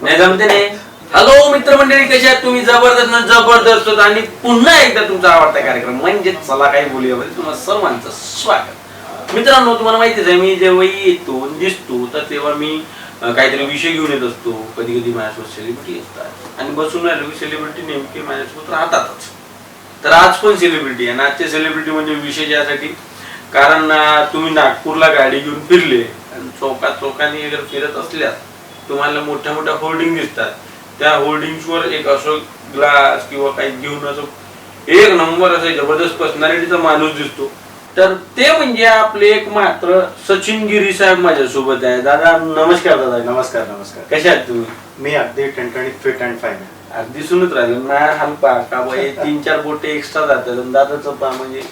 नाही जमते नाही. हॅलो मित्रमंडळी, कशा आहात तुम्ही? जबरदस्त आणि पुन्हा एकदा तुमचा आवडता कार्यक्रम म्हणजे चला काही बोलूया मध्ये तुम्हाला सर्वांचं स्वागत. मित्रांनो, तुम्हाला माहितीच आहे, मी जेव्हा येतो दिसतो तर तेव्हा मी काहीतरी विषय घेऊन येत असतो. कधी कधी माझ्यासोबत सेलिब्रिटी असतात आणि बसून राहिलो की सेलिब्रिटी नेमके माझ्यासोबत राहतातच. तर आज पण सेलिब्रिटी आहे. आजचे सेलिब्रिटी म्हणजे विशेष यासाठी कारण तुम्ही नागपूरला गाडी घेऊन फिरले आणि चौकाने अगर फिरत असल्यास तुम्हाला मोठ्या मोठ्या होर्डिंग दिसतात. त्या होर्डिंग्सवर एक असं ग्लास किंवा काही घेऊन असं एक नंबर असं जबरदस्त पर्सनॅलिटीचा माणूस दिसतो. तर ते म्हणजे आपले एक मात्र सचिन गिरी साहेब माझ्यासोबत आहे. दादा नमस्कार. दादा नमस्कार. नमस्कार. कशा आहात तुम्ही? मी अगदी ठणठणीत फिट अँड फाईन आहे. अगदी दिसूनच राहिलं ना. हलपा का बाई 3-4 बोटे एक्स्ट्रा जातात. दादाचं पा म्हणजे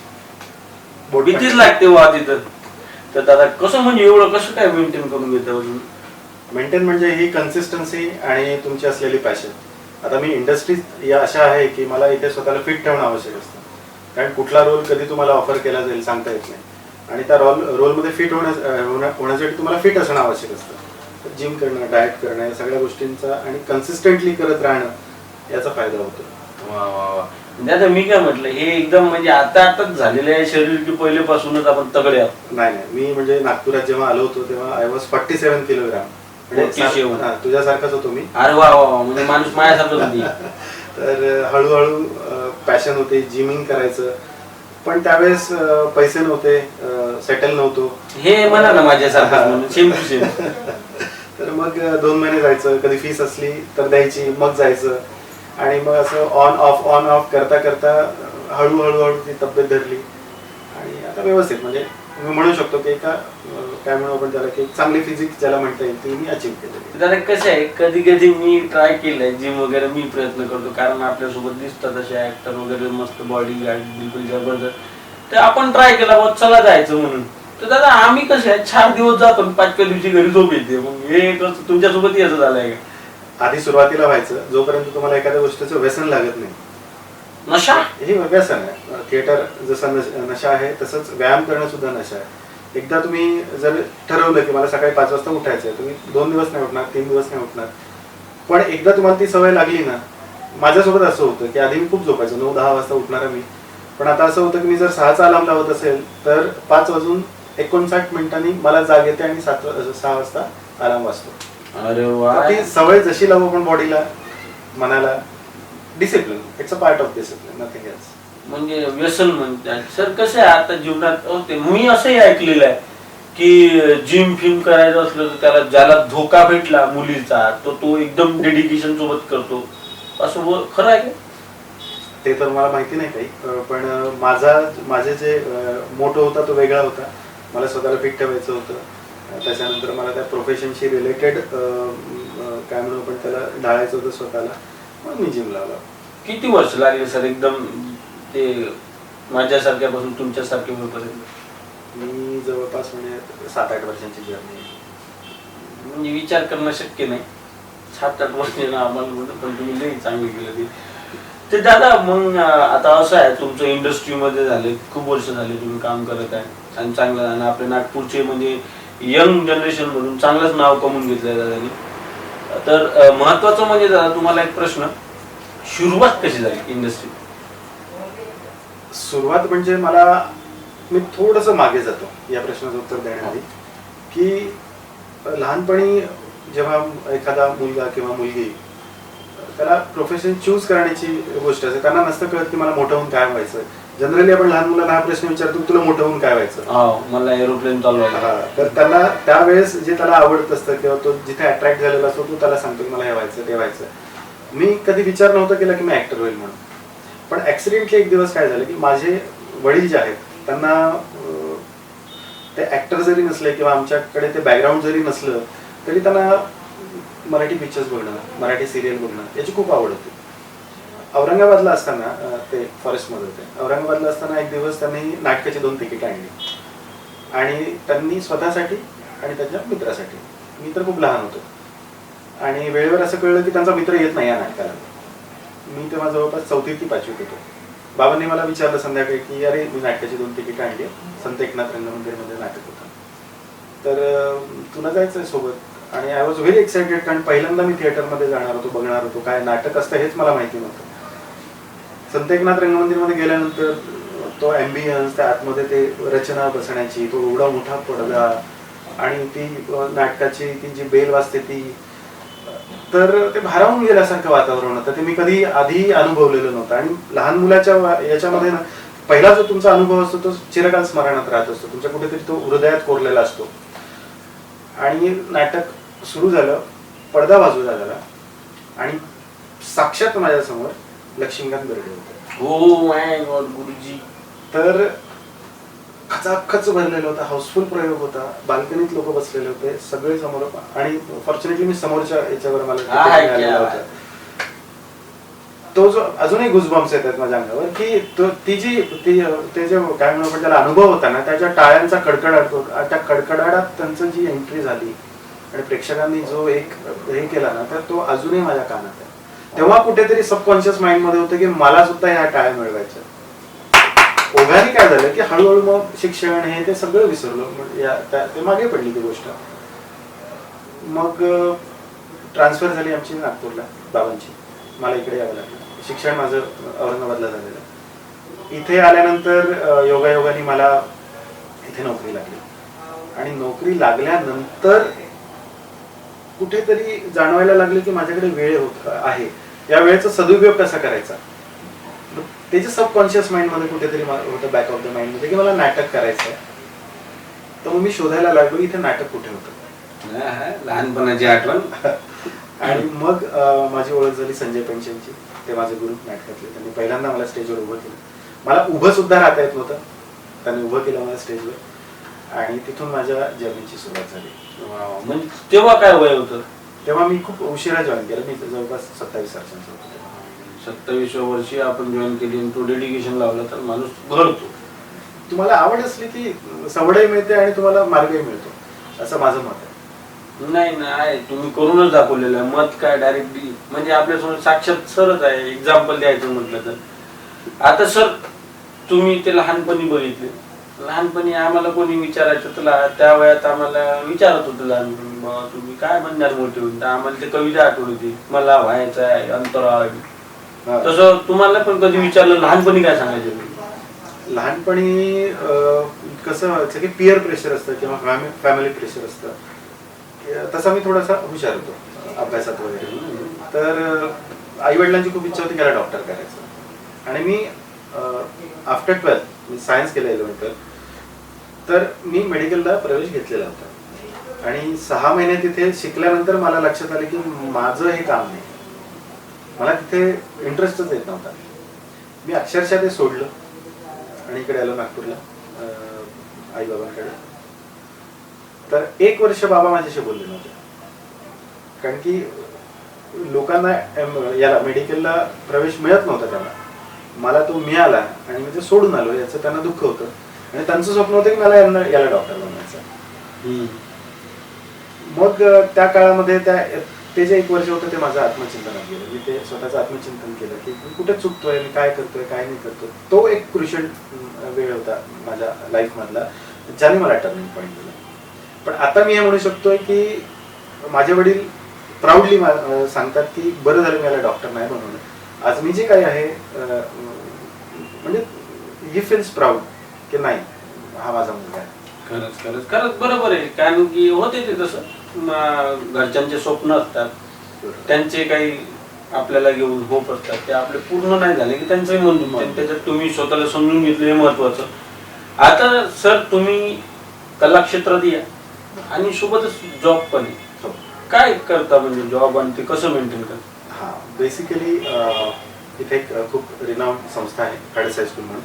भीतीच लागते वा तिथं. तर दादा कसं म्हणजे एवढं कसं काय मेंटेन करून घेतं? मेंटेन म्हणजे ही कन्सिस्टन्सी आणि तुमची असलेली पॅशन. आता मी इंडस्ट्रीत या अशा आहे की मला इथे स्वतःला फिट ठेवणं आवश्यक असतं. कारण कुठला रोल कधी तुम्हाला ऑफर केला जाईल सांगता येत नाही. आणि त्या रोलमध्ये फिट होण्यासाठी तुम्हाला फिट असणं आवश्यक असतं. जिम करणं, डाएट करणं, या सगळ्या गोष्टींचा आणि कन्सिस्टंटली करत राहणं याचा फायदा होतो. वा वा वा. म्हणजे मी काय म्हटलं, हे एकदम म्हणजे आताच झालेलं आहे शरीर की पहिलेपासूनच आपण तगडे आहोत? नाही, मी म्हणजे नागपुरात जेव्हा आलो होतो तेव्हा आय वॉज 47 किलोग्राम. तुझ्यासारखाच होतो मी. अरे वा वा. म्हणजे माणूस माझ्यासारखं होती. तर हळूहळू पॅशन होते, जिमिंग करायचं. पण त्यावेळेस पैसे नव्हते, सेटल नव्हतो. हे म्हणा ना माझ्यासारखं सेम टू सेम. तर मग 2 महिने जायचं, कधी फीस असली तर द्यायची, मग जायचं. आणि मग असं ऑन ऑफ करता करता हळूहळू ती तब्येत धरली आणि आता व्यवस्थित म्हणजे मी म्हणू शकतो की एका काय म्हणू आपण त्याला की चांगली फिजिक्स ज्याला म्हणता येईल ती मी अचीव केली. दादा कसं आहे, कधी कधी मी ट्राय केलंय जिम वगैरे मी प्रयत्न करतो. कारण आपल्यासोबत दिसतात असे ऍक्टर वगैरे मस्त बॉडी बिलकुल जबरदस्त. तर आपण ट्राय केला बघ चला जायचं म्हणून. तर दादा आम्ही कसं आहे 4 दिवस जातो 5व्या दिवशी घरी झोप येते. मग हे कसं तुमच्यासोबत याचं झालंय का? आधी सुरुवातीला व्हायचं, जोपर्यंत तुम्हाला एखाद्या गोष्टीचं व्यसन लागत नाही. नशा हे व्यसन आहे. थिएटर जसा नशा आहे तसंच व्यायाम करणं सुद्धा नशा आहे. एकदा तुम्ही जर ठरवलं की मला सकाळी 5 वाजता उठायचं आहे, तुम्ही 2 दिवस नाही उठणार, 3 दिवस नाही उठणार. पण एकदा तुम्हाला ती सवय लागली ना. माझ्यासोबत असं होतं की आधी मी खूप झोपायचो, 9-10 वाजता उठणारा मी. पण आता असं होतं की मी जर 6चा अलार्म लावत असेल तर 5:59 मला जाग येते आणि 6 वाजता अलार्म वाजतो. अरे वा. ती सवय जशी लावू आपण बॉडीला, मनाला, discipline, it's a part of discipline, nothing else. म्हणजे व्यसन म्हणतात सर. कसं आहे आता जीवनात होते, मी असंही ऐकलेलं आहे की जिम फिम करायचं असलं तर त्याला ज्याला धोका भेटला मुलीचा तो एकदम डेडिकेशन सोबत करतो. असं खरं आहे का? ते तर मला माहिती नाही काही. पण माझे जे मोटो होता तो वेगळा होता. मला स्वतःला फिट ठेवायचं होतं. त्याच्यानंतर मला त्या प्रोफेशनशी रिलेटेड काय म्हणू आपण त्याला ढाळायचं होतं स्वतःला. मग मी जिम लावला. किती वर्ष लागले सर एकदम ते माझ्यासारख्यापासून तुमच्यासारखे होईपर्यंत? मी जवळपास म्हणजे 7-8 वर्षांची जर्नी. म्हणजे विचार करणं शक्य नाही. 7-8 वर्ष आम्हाला म्हणतो, पण तुम्ही लई चांगली केलं ते दादा. मग आता असं आहे तुमचं इंडस्ट्रीमध्ये झाले खूप वर्ष झाले तुम्ही काम करत आहे आणि चांगलं. आणि आपल्या नागपूरचे म्हणजे यंग जनरेशन म्हणून चांगलंच नाव कमवून घेतलंय दादानी. तर महत्वाचं म्हणजे दादा तुम्हाला एक प्रश्न, सुरुवात कशी झाली इंडस्ट्री? सुरुवात म्हणजे मी थोडंसं मागे जातो या प्रश्नाचं उत्तर देण्याआधी. की लहानपणी जेव्हा एखादा मुलगा किंवा मुलगी त्याला प्रोफेशन चूज करण्याची गोष्ट असते, त्यांना नसतं कळत की मला मोठं होऊन काय व्हायचं. जनरली आपण लहान मुलांना हा प्रश्न विचारतो तुला मोठं होऊन काय व्हायचं. मला एरोप्लेन चालवायचा. तर त्याला त्यावेळेस जे त्याला आवडत असतं किंवा तो जिथे अट्रॅक्ट झालेला असतो तो त्याला सांगतो की मला हे व्हायचं ते व्हायचं. मी कधी विचार नव्हता केला की मी ऍक्टर होईल म्हणून. पण ऍक्सिडेंटली एक दिवस काय झालं की माझे वडील जे आहेत त्यांना ते ऍक्टर जरी नसले किंवा आमच्याकडे ते बॅकग्राऊंड जरी नसलं तरी त्यांना मराठी पिक्चर्स बघणं, मराठी सिरियल बघणं याची खूप आवड होती. औरंगाबादला असताना ते फॉरेस्टमध्ये होते. औरंगाबादला असताना एक दिवस त्यांनी नाटकाची 2 तिकीट आणली आणि त्यांनी स्वतःसाठी आणि त्यांच्या मित्रासाठी. मित्र खूप लहान होतो आणि वेळेवर असं कळलं की त्यांचा मित्र येत नाही या नाटकाला. मी तेव्हा जवळपास 4थी की 5वीत होतो. बाबांनी मला विचारलं संध्याकाळी की अरे मी नाटकाची 2 तिकीट आणली, संत एकनाथ रंगमंदिरमध्ये नाटक होतं, तर तुला जायचं आहे सोबत. आणि आय वॉज व्हेरी एक्सायटेड, कारण पहिल्यांदा मी थिएटरमध्ये जाणार होतो, बघणार होतो, काय नाटक असतं हेच मला माहिती नव्हतं. संत एकनाथ रंगमंदिरमध्ये गेल्यानंतर तो ॲम्बियन्स, त्या आतमध्ये ते रचना बसण्याची, तो एवढा मोठा पडदा आणि ती नाटकाची ती जी बेल वाजते ती, तर ते भारावून गेल्यासारखं वातावरण होतं. ते मी कधी आधी अनुभवलेलं नव्हतं. आणि लहान मुलाच्या याच्यामध्ये ना पहिला जो तुमचा अनुभव असतो तो चिरकाल स्मरणात राहत असतो, तुमच्या कुठेतरी तो हृदयात कोरलेला असतो. आणि नाटक सुरू झालं, पडदा बाजूला झाला आणि साक्षात माझ्यासमोर लक्ष्मीकांत बेर्डे होते. हो माय गॉड गुरुजी. तर खचाखच भरलेलं होतं, हाऊसफुल प्रयोग होता, बाल्कनीत लोक बसलेले होते, सगळे समोर. आणि फॉर्च्युनेटली मी समोरच्या याच्यावर मला मिळालेला होता. तो जो अजूनही गुजबम्स येतात माझ्या अंगावर, की ती जी ते जे काय म्हणून आपण त्याला अनुभव होता ना, त्याच्या टाळ्यांचा कडकडाट होता. त्या कडकडाटात त्यांचं जी एंट्री झाली आणि प्रेक्षकांनी जो एक हे केला ना, तर तो अजूनही माझ्या कानात आहे. तेव्हा कुठेतरी सबकॉन्शियस माइंड मध्ये होतं की मला सुद्धा ह्या टाळ्या मिळवायच्या. ओघाने काय झालं की हळूहळू मग शिक्षण हे ते सगळं विसरलो, ते मागे पडली ती गोष्ट. मग ट्रान्सफर झाली आमची नागपूरला बाबांची, मला इकडे यावं लागलं. शिक्षण माझं औरंगाबादला झालेलं. इथे आल्यानंतर योगायोगाने मला इथे नोकरी लागली. आणि नोकरी लागल्यानंतर कुठेतरी जाणवायला लागले की माझ्याकडे वेळ आहे, या वेळेचा सदुपयोग कसा करायचा. त्याच्या सबकॉन्शियस माइंड मध्ये कुठेतरी होतं, बॅक ऑफ द माइंड मध्ये, की मला नाटक करायचं आहे. तर मग मी शोधायला लागलो इथे नाटक कुठे होतं, लहानपणाची आठवण. आणि मग माझी ओळख झाली संजय पेंशनची. ते माझे गुरु नाटकातले. त्यांनी पहिल्यांदा मला स्टेजवर उभं केलं. मला उभं सुद्धा राहता येत नव्हतं, त्यांनी उभं केलं मला स्टेजवर. आणि तिथून माझ्या जर्नीची सुरुवात झाली. म्हणजे तेव्हा काय वय होतं? तेव्हा मी खूप उशिरा जॉईन केलं. मी जवळपास 27 वर्षांचा होतो. 27व्या वर्षी आपण जॉईन केली आणि तो डेडिकेशन लावला तर माणूस घडतो. तुम्हाला आवड असली की सवडही मिळते आणि तुम्हाला मार्गही मिळतो, असं माझं मत आहे. नाही नाही, तुम्ही करूनच दाखवलेलं आहे. मत काय डायरेक्टली म्हणजे आपल्यासमोर साक्षात सरच आहे. एक्झाम्पल द्यायचं म्हटलं तर आता सर तुम्ही ते लहानपणी बघितले. लहानपणी आम्हाला कोणी विचारायचं तुला, त्या वयात आम्हाला विचारत होतं लहानपणी, बाबा तुम्ही काय म्हणणार मोठे होऊन. तर आम्हाला ते कविता आठवत होती, मला व्हायचं आहे अंतराळ. तसं तुम्हाला पण कधी विचारलं लहानपणी काय सांगायचं? लहानपणी कसं व्हायचं की पिअर प्रेशर असतं किंवा फॅमिली प्रेशर असतं. तसा मी थोडासा हुशार होतो अभ्यासात वगैरे. तर आई वडिलांची खूप इच्छा होती की याला डॉक्टर करायचं. आणि मी आफ्टर 12 मी सायन्स केलं 11th. तर मी मेडिकलला प्रवेश घेतलेला होता. आणि 6 महिने तिथे शिकल्यानंतर मला लक्षात आलं की माझं हे काम नाही, मला तिथे इंटरेस्टच येत नव्हता. मी अक्षरशः ते सोडलं आणि इकडे आलो नागपूरला आई बाबांकडे. तर 1 वर्ष बाबा माझ्याशी बोलले नव्हते, कारण की लोकांना याला मेडिकलला प्रवेश मिळत नव्हता त्यांना. मला तो मिळाला आणि मी ते सोडून आलो याचं त्यांना दुःख होतं. आणि त्यांचं स्वप्न होतं की मला याला डॉक्टर बनवायचं. मग त्या काळामध्ये ते जे 1 वर्ष होतं ते माझं आत्मचिंतनात गेलं. मी ते स्वतःचं आत्मचिंतन केलं की मी कुठे चुकतोय, मी काय करतोय, काय नाही करतोय. तो एक क्रुशियल वेळ होता माझ्या लाईफ मधला, ज्याने मला टर्निंग पॉईंट दिला. पण आता मी हे म्हणू शकतोय की माझे वडील प्राऊडली सांगतात की बरं झालं मी याला डॉक्टर नाही बनवलं. आज मी जे काही आहे म्हणजे ही फील्स प्राऊड की नाही हा माझा मुलगा आहे. खरंच खरंच खरंच बरोबर आहे. कारण की होते ते तसं घरच्यांचे स्वप्न असतात, त्यांचे काही आपल्याला घेऊन होप असतात, ते आपले पूर्ण नाही झाले की त्यांचंही मन दुखतं. त्याच्यात तुम्ही स्वतःला समजून घेतलं हे महत्वाचं. आता सर तुम्ही कला क्षेत्रात या आणि सोबतच जॉब पण आहे. काय करता म्हणजे जॉब आणि ते कसं मेंटेन करता? हा बेसिकली इथे एक खूप रिनाउंड संस्था आहे हॅडस हायस्कूल म्हणून.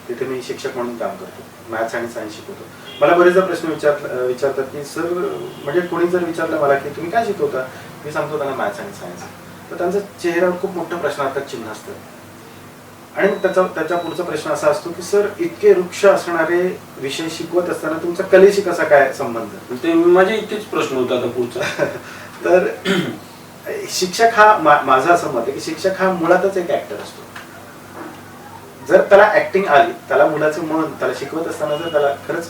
तिथे मी शिक्षक म्हणून काम करतो, मॅथ्स आणि सायन्स शिकवतो. मला बरेचदा प्रश्न विचारतात की सर म्हणजे कोणी जर विचारलं मला की तुम्ही काय शिकवता, मी सांगतो त्यांना मॅथ्स आणि सायन्स. तर त्यांच्या चेहऱ्यावर खूप मोठं प्रश्नार्थक चिन्ह असतं. आणि त्याच्या पुढचा प्रश्न असा असतो की सर इतके वृक्ष असणारे विषय शिकवत असताना तुमचा कलेशी कसा काय संबंध? ते माझे इतकेच प्रश्न होता आता पुढचा. तर शिक्षक हा माझं असं मत आहे की शिक्षक हा मुळातच एक ऍक्टर असतो. जर त्याला ऍक्टिंग आली, त्याला मुलाचं मन त्याला शिकवत असताना जर त्याला खरंच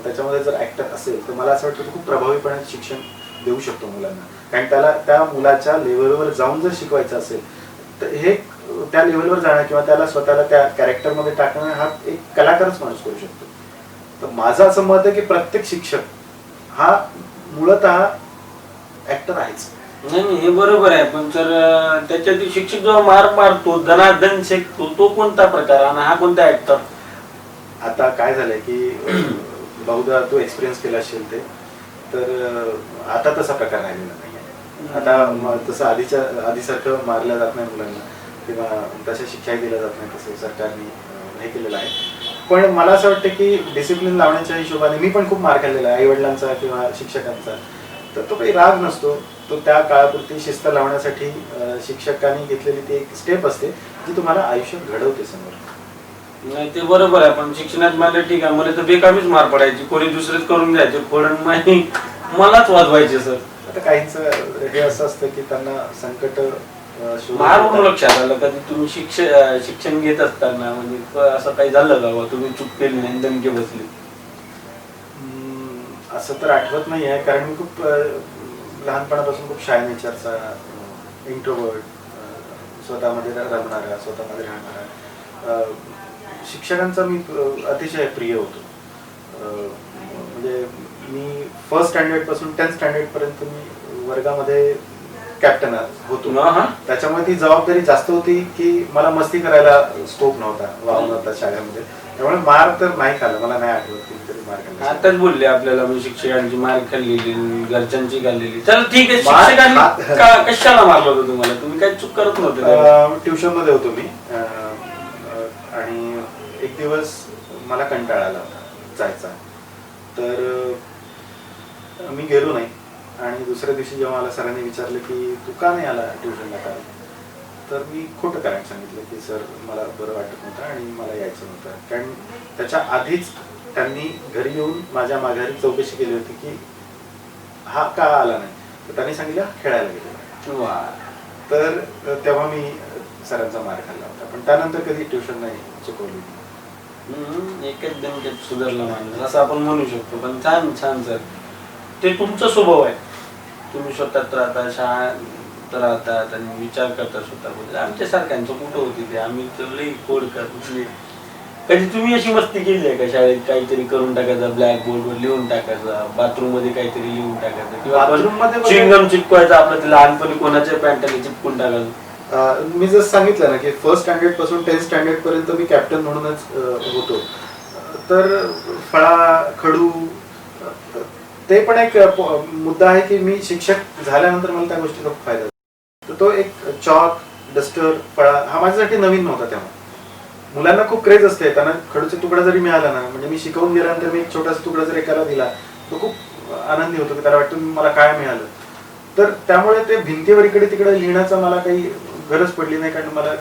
त्याच्यामध्ये जर ऍक्टर असेल तर मला असं वाटतं खूप प्रभावीपणे शिक्षण देऊ शकतो मुलांना. कारण त्याला त्या मुलाच्या लेवलवर जाऊन जर शिकवायचं असेल तर हे त्या लेवलवर जाणं किंवा त्याला स्वतःला त्या कॅरेक्टरमध्ये टाकणं हा एक कलाकारच माणूस करू शकतो. तर माझं असं मत आहे की प्रत्येक शिक्षक हा मूळतः ऍक्टर आहेच. नाही हे बरोबर आहे, पण तर त्याच्यात शिक्षक जेव्हा मार मारतो धनाधन शेकतो तो कोणता प्रकार आणि हा कोणता ऍक्टर? आता काय झालंय की बहुधा तू एक्सपिरियन्स केला असेल ते, तर आता तसा प्रकार राहिलेला नाहीये. आता तसं आधीसारखं मारलं जात नाही मुलांना किंवा तशा शिक्षाही दिल्या जात नाही तसं सरकारने हे केलेलं आहे. पण मला असं वाटतं की डिसिप्लिन लावण्याच्या हिशोबाने मी पण खूप मार खाल्लेला आहे आई वडिलांचा किंवा शिक्षकांचा. तर तो काही राग नसतो, तो त्या काळापुरती शिस्त लावण्यासाठी शिक्षकांनी घेतलेली ती एक स्टेप असते जी तुम्हाला आयुष्यात घडवते समोर. नाही ते बरोबर आहे, पण शिक्षणात मला ठीक आहे, मला तर बेकामीच मार पडायची, कोणी दुसरेच करून द्यायचे फोडण माही मलाच वाजवायचे सर. आता काहींचं हे असं असतं की त्यांना संकट मारून लक्षात आलं कधी तुम्ही शिक्षण घेत असताना म्हणजे असं काही झालं का तुम्ही चूक केली नाही दणके बसले? असं तर आठवत नाही आहे, कारण मी खूप लहानपणापासून खूप शाय नेचरचा, इंट्रोवर्ट, स्वतःमध्ये रमणारा, स्वतःमध्ये राहणारा. शिक्षकांचा मी अतिशय प्रिय होतो. म्हणजे मी फर्स्ट स्टँडर्ड पासून 10th स्टँडर्ड पर्यंत मी वर्गामध्ये कॅप्टन होतो. त्याच्यामुळे ती जबाबदारी जास्त होती की मला मस्ती करायला स्कोप नव्हता, वाव नव्हता शाळेमध्ये. त्यामुळे मार तर नाही खाल्ला, मला नाही आठवत कितीतरी मार खाल्ला. आताच बोलले आपल्याला शिक्षकांची मार खाल्लेली, घरच्यांची खाल्लेली. चल ठीक आहे, शिक्षकांनी कशाला मारलं होतं तुम्हाला? तुम्ही काही चूक करत नव्हते? ट्युशन मध्ये होतो मी आणि एक दिवस मला कंटाळा आला होता जायचा, तर मी गेलो नाही. आणि दुसऱ्या दिवशी जेव्हा मला सरांनी विचारलं की तू का नाही आला ट्युशनला काल, तर मी खोटं कारण सांगितलं की सर मला बरं वाटत नव्हतं आणि मला यायचं नव्हतं. कारण त्याच्या आधीच त्यांनी घरी येऊन माझ्या माघारी चौकशी केली होती की हा का आला नाही, तर त्यांनी सांगितलं खेळायला गेलेला. तर तेव्हा मी सरांचा मार खाल्ला होता, पण त्यानंतर कधी ट्युशन नाही चुकवली. एकच दणक्यात सुधारला माणूस असं आपण म्हणू शकतो. पण छान छान सर, ते तुमचा स्वभाव आहे. तुम्ही स्वतःच राहता, शाळेत राहतात आणि विचार करता स्वतःबद्दल. आमच्या सारख्यांचं कुठं होती ते, आम्ही लई कोड करतो. कधी तुम्ही अशी मस्ती केली आहे का शाळेत? काहीतरी करून टाकायचं, ब्लॅक बोर्डवर लिहून टाकायचं, बाथरूम मध्ये काहीतरी लिहून टाकायचं, किंवा चिंगम चिपकवायचं आपलं, ते लहानपणी कोणाच्या पॅन्टाने चिपकून टाकायचं? मी जसं सांगितलं ना की फर्स्ट स्टँडर्ड पासून 10th स्टँडर्ड पर्यंत मी कॅप्टन म्हणूनच होतो. तर फळा खडू ते पण एक मुद्दा आहे की मी शिक्षक झाल्यानंतर मला त्या गोष्टीचा खूप फायदा झाला. तर तो एक चॉक, डस्टर, फळा हा माझ्यासाठी नवीन नव्हता. तेव्हा मुलांना खूप क्रेज असते, त्यांना खडूचा तुकडा जरी मिळाला ना, म्हणजे मी शिकवून गेल्यानंतर मी एक छोटासा तुकडा जर एकाला दिला तो खूप आनंदी होतो की त्याला वाटतं मला काय मिळालं. तर त्यामुळे ते भिंतीवर इकडे तिकडे लिहिण्याचा मला काही गरज पडली नाही, कारण मला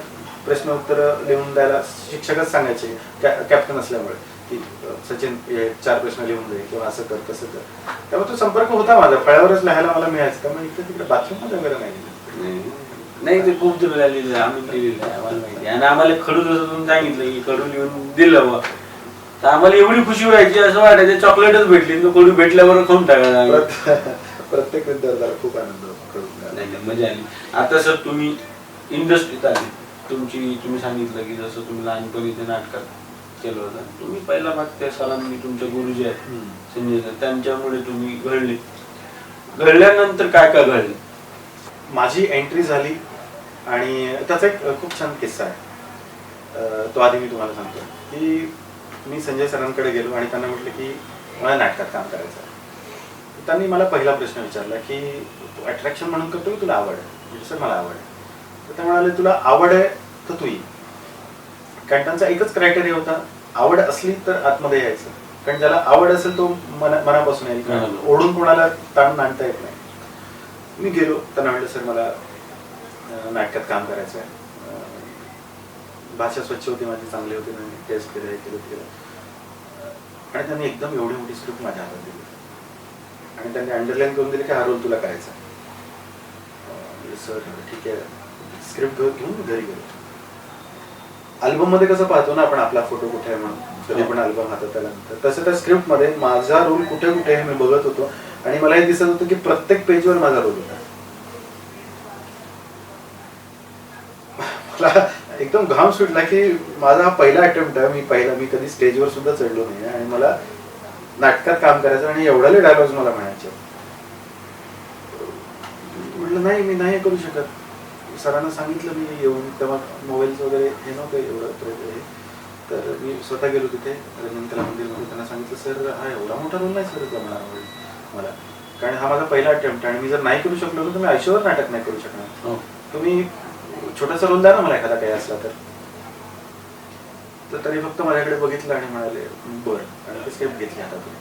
प्रश्न उत्तर लिहून द्यायला शिक्षकच सांगायचे कॅप्टन असल्यामुळे की सचिन हे 4 प्रश्न लिहून दे किंवा असं कर तसं कर. त्यामुळे तो संपर्क होता माझा, फळ्यावरच लिहायला मला मिळायचं. त्यामुळे इकडे तिकडे बाथरूम मध्ये वगैरे नाही ते खूप तुम्ही लिहिलं, आम्ही लिहिलेलं आहे, आम्हाला माहिती. आणि आम्हाला खडू जसं तुम्ही सांगितलं की खडू लिहून दिलं बा, तर आम्हाला एवढी खुशी व्हायची, असं वाटायचं चॉकलेटच भेटली, तो खडू भेटल्यावर खाऊन टाकायला. प्रत्येक विद्यार्थ्याला खूप आनंद होतो. नाही मजा आली. आता सर तुम्ही इंडस्ट्रीत आली, तुम्ही सांगितलं की जसं तुम्ही लहानपणी ते नाटकात केलं होतं, तुम्ही पहिला भाग त्या सरांनी तुमचे गुरुजी आहेत संजय सर, त्यांच्यामुळे तुम्ही घडले. घडल्यानंतर काय काय घडले? माझी एंट्री झाली आणि त्याचा एक खूप छान किस्सा आहे, तो आधी मी तुम्हाला सांगतो. की मी संजय सरांकडे गेलो आणि त्यांना म्हटलं की मला नाटकात काम करायचं आहे. त्यांनी मला पहिला प्रश्न विचारला की तू अट्रॅक्शन म्हणून करतो की तुला आवड आहे? सर मला आवड आहे. तर ते म्हणाले तुला आवड आहे तर तू ये. कारण त्यांचा एकच क्रायटेरिया होता, आवड असली तर आतमध्ये यायचं. कारण ज्याला आवड असेल तो मनापासून येईल, ओढून कोणाला ताणून आणता येत नाही. मी गेलो, त्यांना म्हटलं सर मला नाटकात काम करायचं आहे. भाषा स्वच्छ होती माझी, चांगली होती, टेस्ट केलं, हे केलं. आणि त्यांनी एकदम एवढी मोठी स्क्रिप्ट माझ्या हातात दिली आणि त्यांनी अंडरलाईन करून दिले की हा रोल तुला करायचा. सर ठीक आहे, स्क्रिप्ट घेऊन घरी गेलो. अल्बम मध्ये कसं पाहतो ना आपण आपला फोटो कुठे आहे म्हणून, कधी पण अल्बम हातात आल्यानंतर, तसं त्या स्क्रिप्ट मध्ये माझा रोल कुठे कुठे आहे मी बघत होतो आणि मला हे दिसत होतं की प्रत्येक पेजवर माझा रोल होता. मला एकदम घाम सुटला की माझा हा पहिला अटेम्प्ट आहे. मी कधी स्टेजवर सुद्धा चढलो नाही आणि मला नाटकात काम करायचं आणि एवढाले डायलॉग्स मला म्हणायचे. म्हटलं नाही, मी नाही करू शकत. सरांना सांगितलं मी येऊन, तेव्हा मोबाईल्स वगैरे हे नव्हतं एवढं हे. तर मी स्वतः गेलो तिथे रंजनकला मंदिरमध्ये. त्यांना सांगितलं सर हा एवढा मोठा रोल नाही सर जमणार मला, कारण हा माझा पहिला अटेम्प्ट आणि मी जर नाही करू शकलो तर मी आयुष्यावर नाटक नाही करू शकणार. तुम्ही छोटासा रोल द्या ना मला एखादा काही असला तर. तरी फक्त माझ्याकडे बघितलं आणि म्हणाले बरं, आणि ते स्क्रिप्ट घेतली हातातून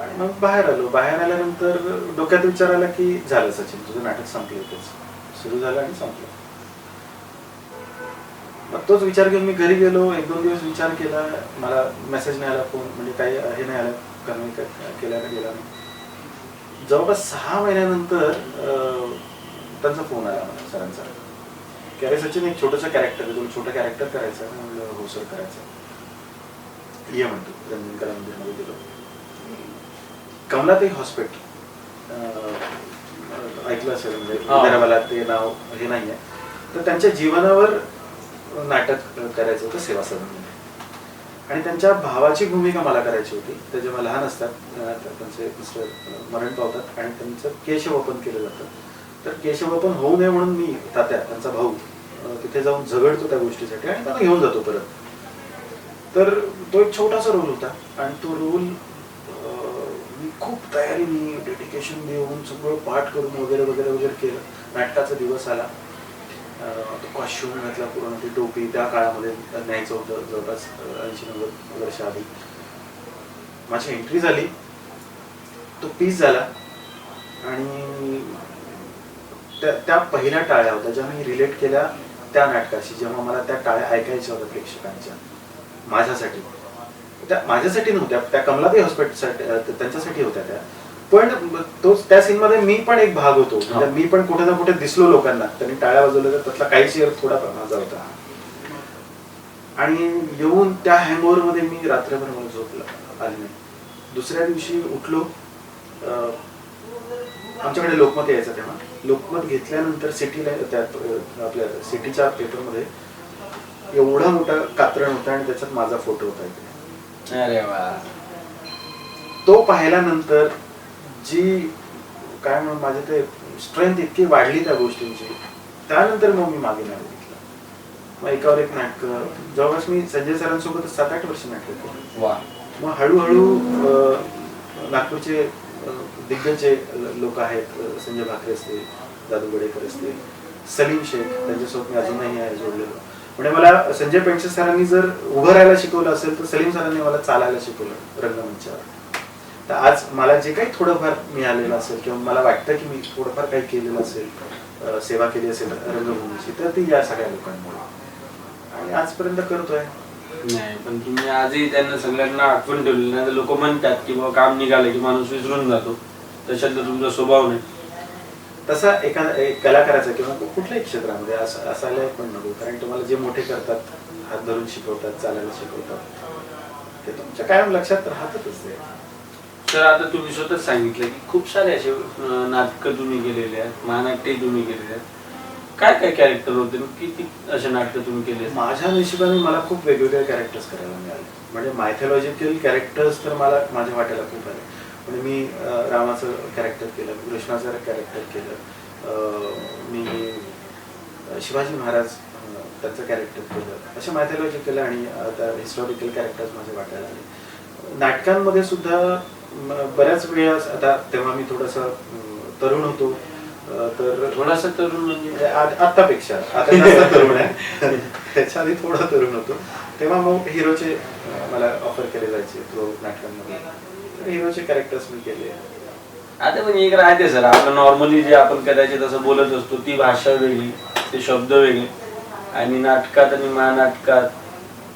आणि मग बाहेर आलो. बाहेर आल्यानंतर डोक्यात विचार आला की झालं सचिन, तुझं नाटक संपलं, होतच सुरू झालं आणि संपलं. मग तोच विचार घेऊन मी घरी गेलो. 1-2 दिवस विचार केला. मला मेसेज नाही आला, फोन म्हणजे काही हे नाही आलं, कारण केला का गेला नाही. जवळपास 6 महिन्यानंतर त्यांचा फोन आला मला सरांचा की अरे सचिन एक छोटंसं कॅरेक्टर आहे, तुला छोटं कॅरेक्टर करायचं आहे. म्हणलं हो सर करायचं, ये म्हणतो. रंजनकला मंदिरमध्ये गेलो. कमलाताई हॉस्पिटल ऐकलं असेल, म्हणजे हैदराबादला ते नाव हे नाही आहे. तर त्यांच्या जीवनावर नाटक करायचं होतं सेवा सदनमध्ये आणि त्यांच्या भावाची भूमिका मला करायची होती. ते जेव्हा लहान असतात त्यांचे मिस्टर मरण पावतात आणि त्यांचं केशवपन केलं जातं. तर केशवपन होऊ नये म्हणून मी तात्या त्यांचा भाऊ तिथे जाऊन झगडतो त्या गोष्टीसाठी आणि त्यांना घेऊन जातो परत. तर तो एक छोटासा रोल होता आणि तो रोल मी खूप तयारीने डेडिकेशन देऊन सगळं पाठ करून वगैरे वगैरे वगैरे केलं. नाटकाचा दिवस आला. तो कॉस्ट्युम घातला, पूर्ण ती टोपी. त्या काळामध्ये न्यायचं होतं जवळपास 80-90 वर्ष आधी. माझी एंट्री झाली, तो पीस झाला आणि त्या पहिल्या टाळ्या होत्या ज्या मी रिलेट केल्या त्या नाटकाशी. जेव्हा मला त्या टाळ्या ऐकायच्या होत्या प्रेक्षकांच्या, माझ्यासाठी, त्या माझ्यासाठी नव्हत्या, त्या कमलाताई हॉस्पिटलसाठी त्यांच्यासाठी होत्या त्या. पण तोच त्या सीन मध्ये मी पण एक भाग होतो. म्हणजे मी पण कुठे ना कुठे दिसलो लोकांना. त्यांनी टाळ्या वाजवल्या तर त्यातला काही शेअर थोडा माझा होता. आणि येऊन त्या हँगओव्हर मध्ये मी रात्रभर मला झोप आली नाही. दुसऱ्या दिवशी उठलो. आमच्याकडे लोकमत यायचं तेव्हा. लोकमत घेतल्यानंतर सिटीला आपल्या सिटीच्या पेपरमध्ये एवढा मोठा कात्रण होता आणि त्याच्यात माझा फोटो होता इथे. अरे वा. तो पाहिल्यानंतर जी काय म्हणून माझे ते स्ट्रेंथ इतकी वाढली त्या गोष्टींची. त्यानंतर मग मी मागे नाही बघितलं. मग एकावर एक नाटकं. जवळपास मी संजय सरांसोबत 7-8 वर्ष नाटकं केली. मग हळूहळू नागपूरचे दिग्गज लोक आहेत, संजय भाकरे असते, दादू गडेकर असते, सलीम शेख, त्यांच्यासोबत मी अजूनही आहे जोडलेलो. म्हणजे मला संजय पेंडसे सरांनी जर उभं राहायला शिकवलं असेल तर सलीम सरांनी मला चालायला शिकवलं रंगमंचावर. तर आज मला जे काही थोडंफार मिळालेलं असेल किंवा मला वाटतं की मी थोडंफार काही केलेलं असेल, सेवा केली असेल रंगभूमीची, तर ती या सगळ्या लोकांमुळे आणि आजपर्यंत करतोय. नाही पण तुम्ही आजही त्यांना सगळ्यांना आठवण ठेवली. नाही तर लोक म्हणतात की बाबा काम निघालं की माणूस विसरून जातो. तशातला तुमचा स्वभाव नाही. तसा एक कलाकाराचा किंवा कुठल्याही क्षेत्रामध्ये असायला पण नको. कारण तुम्हाला जे मोठे करतात, हात धरून शिकवतात, चालायला शिकवतात, ते तुमच्या कायम लक्षात राहतातच ते. सर आता तुम्ही स्वतःच सांगितलं की खूप सारे असे नाटकं तुम्ही केलेले आहेत, महानाट्य तुम्ही केलेले आहेत. काय काय कॅरेक्टर होते, किती असे नाटकं तुम्ही केले? माझ्या नशिबाने मला खूप वेगवेगळे कॅरेक्टर्स करायला मिळाले. म्हणजे मायथॉलॉजिकल कॅरेक्टर्स तर मला माझ्या वाट्याला खूप आले. म्हणजे मी रामाचं कॅरेक्टर केलं, कृष्णाचं कॅरेक्टर केलं, मी शिवाजी महाराज त्यांचं कॅरेक्टर केलं. असे मायथॉलॉजिकल आणि हिस्टॉरिकल कॅरेक्टर्स माझ्या वाट्याला आले. नाटकांमध्ये सुद्धा बऱ्याच वेळा, आता तेव्हा मी थोडंसं तरुण होतो, तर थोडासा तरुण म्हणजे आतापेक्षा आता जास्त तरुण आहे, त्याच्या आधी थोडा तरुण होतो. तेव्हा मग हिरोचे मला ऑफर केले जायचे थ्रू नाटकांमध्ये. हिरोचे कॅरेक्टर्स मी केले. आता पण एक राहते सर, आपण नॉर्मली जे आपण कदाचित असं बोलत असतो ती भाषा वेगळी, ते शब्द वेगळे, आणि नाटकात आणि महानाटकात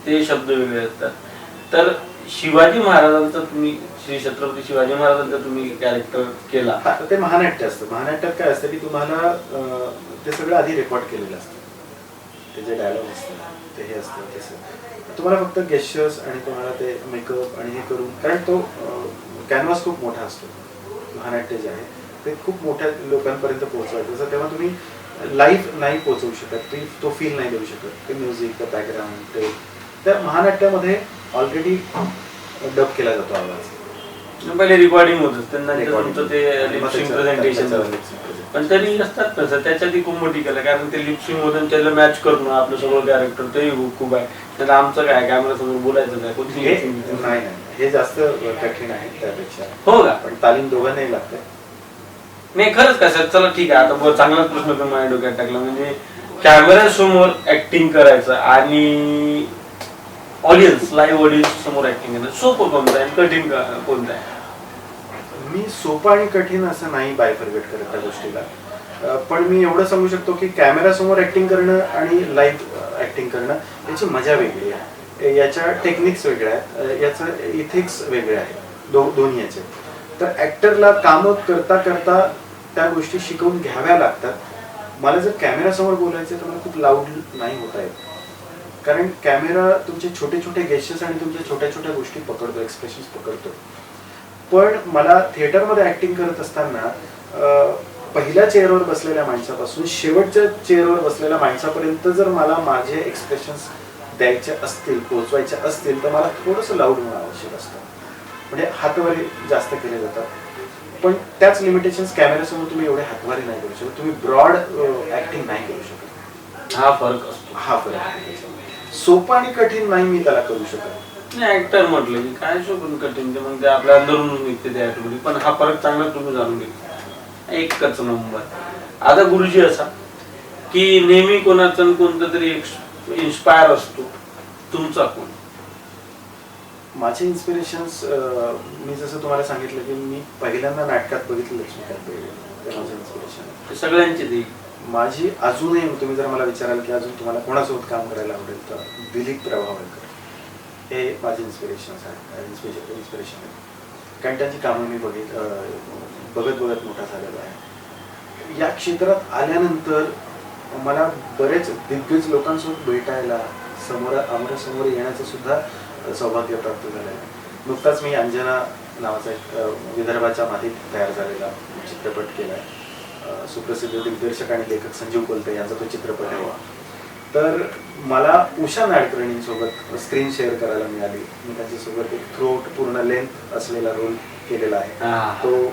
ते शब्द वेगळे असतात. तर शिवाजी महाराजांचा तुम्ही, श्री छत्रपती शिवाजी महाराजांचा तुम्ही कॅरेक्टर केला, ते महानाट्य असतं. महानाट्यात काय असतं की तुम्हाला ते सगळं आधी रेकॉर्ड केलेलं असतं. ते जे डायलॉग असतं ते हे असतं, तसं तुम्हाला फक्त गेस्चर्स आणि तुम्हाला ते मेकअप आणि हे करून, कारण तो कॅनव्हास खूप मोठा असतो. महानाट्य जे आहे ते खूप मोठ्या लोकांपर्यंत पोहोचवायचं असं, तेव्हा तुम्ही लाईव्ह नाही पोहोचवू शकत, तो फील नाही देऊ शकत, ते म्युझिक, ते बॅकग्राऊंड, ते त्या महानाट्यामध्ये ऑलरेडी डब केला जातो आवाज. पहिले रेकॉर्डिंग होतं त्यांना Recording. तुमचं ते लिपसिंग प्रेझेंटेशन, पण तरी असतात तसं त्याच्यात खूप मोठी केलं, कारण ते लिपसिंग मधून त्याला मॅच करणं आपलं सगळं कॅरेक्टर तेही खूप आहे. त्याला आमचं काय कॅमेरा समोर बोलायचं काय कोणती नाही, हे जास्त कठीण आहे त्यापेक्षा. हो का? पण तालीम दोघांनाही लागते. नाही खरंच कसं, चला ठीक आहे, आता चांगलाच प्रश्न तुम्ही माझ्या डोक्यात टाकला. म्हणजे कॅमेरा समोर ऍक्टिंग करायचं आणि ऑडियन्स, लाईव्ह ऑडियन्स समोर ऍक्टिंग करणं सोपं कोणतं आहे, कठीण कोणतं आहे? मी सोपं आणि कठीण असं नाही बायफर्गेट करत त्या गोष्टीला, पण मी एवढं सांगू शकतो की कॅमेरा समोर ऍक्टिंग करणं आणि लाईव्ह ऍक्टिंग करणं याची मजा वेगळी आहे, याच्या टेक्निक्स वेगळ्या आहेत, याचं इथिक्स वेगळे आहेत, दोन्ही याचे. तर ऍक्टरला कामं करता करता त्या गोष्टी शिकवून घ्याव्या लागतात. मला जर कॅमेरा समोर बोलायचं तर मला खूप लाऊड नाही होता येत, कारण कॅमेरा तुमचे छोटे छोटे गेस्चर्स आणि तुमच्या छोट्या छोट्या गोष्टी पकडतो, एक्सप्रेशन्स पकडतो. पण मला थिएटरमध्ये ऍक्टिंग करत असताना पहिल्या चेअरवर बसलेल्या माणसापासून शेवटच्या चेअरवर बसलेल्या माणसापर्यंत जर मला माझे एक्सप्रेशन्स द्यायचे असतील, पोहोचवायचे असतील, तर मला थोडंसं लाऊड होणं आवश्यक असतं. म्हणजे हातवारे जास्त केले जातात, पण त्याच लिमिटेशन्स कॅमेऱ्यासमोर तुम्ही एवढे हातवारे नाही करू शकत, तुम्ही ब्रॉड ऍक्टिंग नाही करू शकत. हा फरक असतो, हा फरक आहे. सोपं आणि कठीण नाही मी त्याला करू शकत. नाही ऍक्टर म्हटलं की काय सोपं कठीण, ते मग ते आपल्या अंदरून निघते त्या ऍक्टमध्ये, पण हा फरक चांगला तुम्ही जाणून घेतला, एकच नंबर. आता गुरुजी असा की नेहमी कोणाचा कोणतं तरी इन्स्पायर असतो, तुमचा कोण? माझे इन्स्पिरेशन्स, मी जसं तुम्हाला सांगितलं की मी पहिल्यांदा नाटकात बघितलं लक्ष्मीकांत बेर्डे, ते माझं इन्स्पिरेशन आहे. सगळ्यांची ती माझी अजूनही, तुम्ही जर मला विचाराल की अजून तुम्हाला कोणासोबत काम करायला आवडेल, तर दिलीप प्रभावळकर हे माझे इन्स्पिरेशन्स आहे, इन्स्पिरेशन आहे. कारण त्यांची कामं मी बघत मोठा झालेला आहे. या क्षेत्रात आल्यानंतर मला बरेच दिग्गज लोकांसोबत भेटायला, समोर येण्याचं सुद्धा सौभाग्य प्राप्त झालेलं आहे. नुकताच मी अंजना नावाचा एक विदर्भाच्या मातीत तयार झालेला चित्रपट केला आहे. सुप्रसिद्ध दिग्दर्शक आणि लेखक संजीव कोलते यांचा तो चित्रपट आहे. तर मला उषा नाडकर्णींसोबत स्क्रीन शेअर करायला मिळाली. मी त्यांच्यासोबत एक थ्रोट पूर्ण लेंथ असलेला रोल केलेला आहे. तो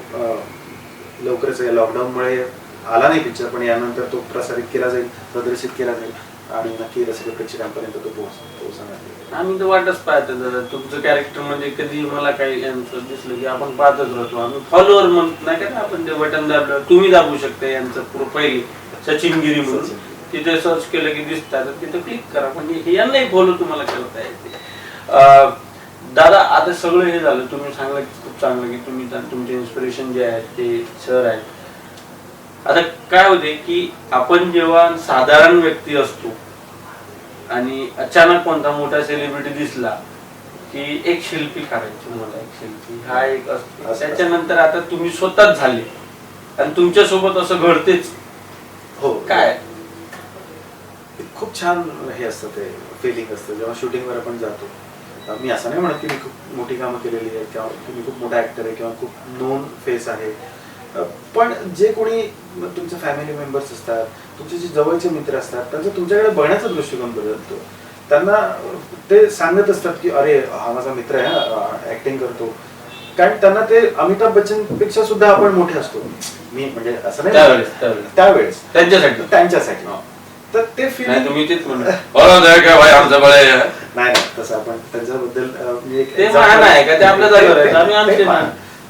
लवकरच लॉकडाऊनमुळे आला नाही पिक्चर, पण यानंतर तो प्रसारित केला जाईल, प्रदर्शित केला जाईल आणि नक्की रसिक प्रेक्षकांपर्यंत तो पोहोचणार. आम्ही तर वाटच पाहतो दादा, तुमचं कॅरेक्टर म्हणजे कधी मला काही यांचं दिसलं की आपण पाहतच राहतो. आम्ही फॉलोअर म्हणत नाही का, आपण ते बटन दाबलं, तुम्ही दाबू शकता यांचं प्रोफाईल सचिन गिरी म्हणून, तिथे सर्च केलं की दिसतात, तिथे क्लिक करा, म्हणजे यांनाही फॉलो तुम्हाला करता येते. दादा आता सगळं हे झालं, तुम्ही सांगलं की खूप चांगलं की तुम्ही तुमचे इन्स्पिरेशन जे आहेत ते सर आहेत. आता काय होते की आपण जेव्हा साधारण व्यक्ती असतो आणि अचानक कोणता मोठा सेलिब्रिटी दिसला की एक शिल्पी काढायची, मला एक शिल्पी हा एक असतो. त्याच्यानंतर आता तुम्ही स्वतःच झाले आणि तुमच्या सोबत असं घडतेच. हो, काय खूप छान हे असतं, ते फिलिंग असतं जेव्हा शूटिंगवर आपण जातो. मी असं नाही म्हणत की मी खूप मोठी कामं केलेली आहेत किंवा तुम्ही खूप मोठा ऍक्टर आहे किंवा खूप नोन फेस आहे, पण जे कोणी तुमचे फॅमिली मेंबर्स असतात, तुमचे जे जवळचे मित्र असतात, त्यांचा तुमच्याकडे बघण्याचा दृष्टिकोन बदलतो. त्यांना ते सांगत असतात की अरे हा माझा मित्र आहे, ऍक्टिंग करतो. कारण त्यांना ते अमिताभ बच्चन पेक्षा सुद्धा आपण मोठे असतो. मी म्हणजे असं नाही, त्यावेळेस त्यांच्यासाठी तर ते फिलिंग तुम्ही तेच म्हणा नाही तसं आपण त्यांच्याबद्दल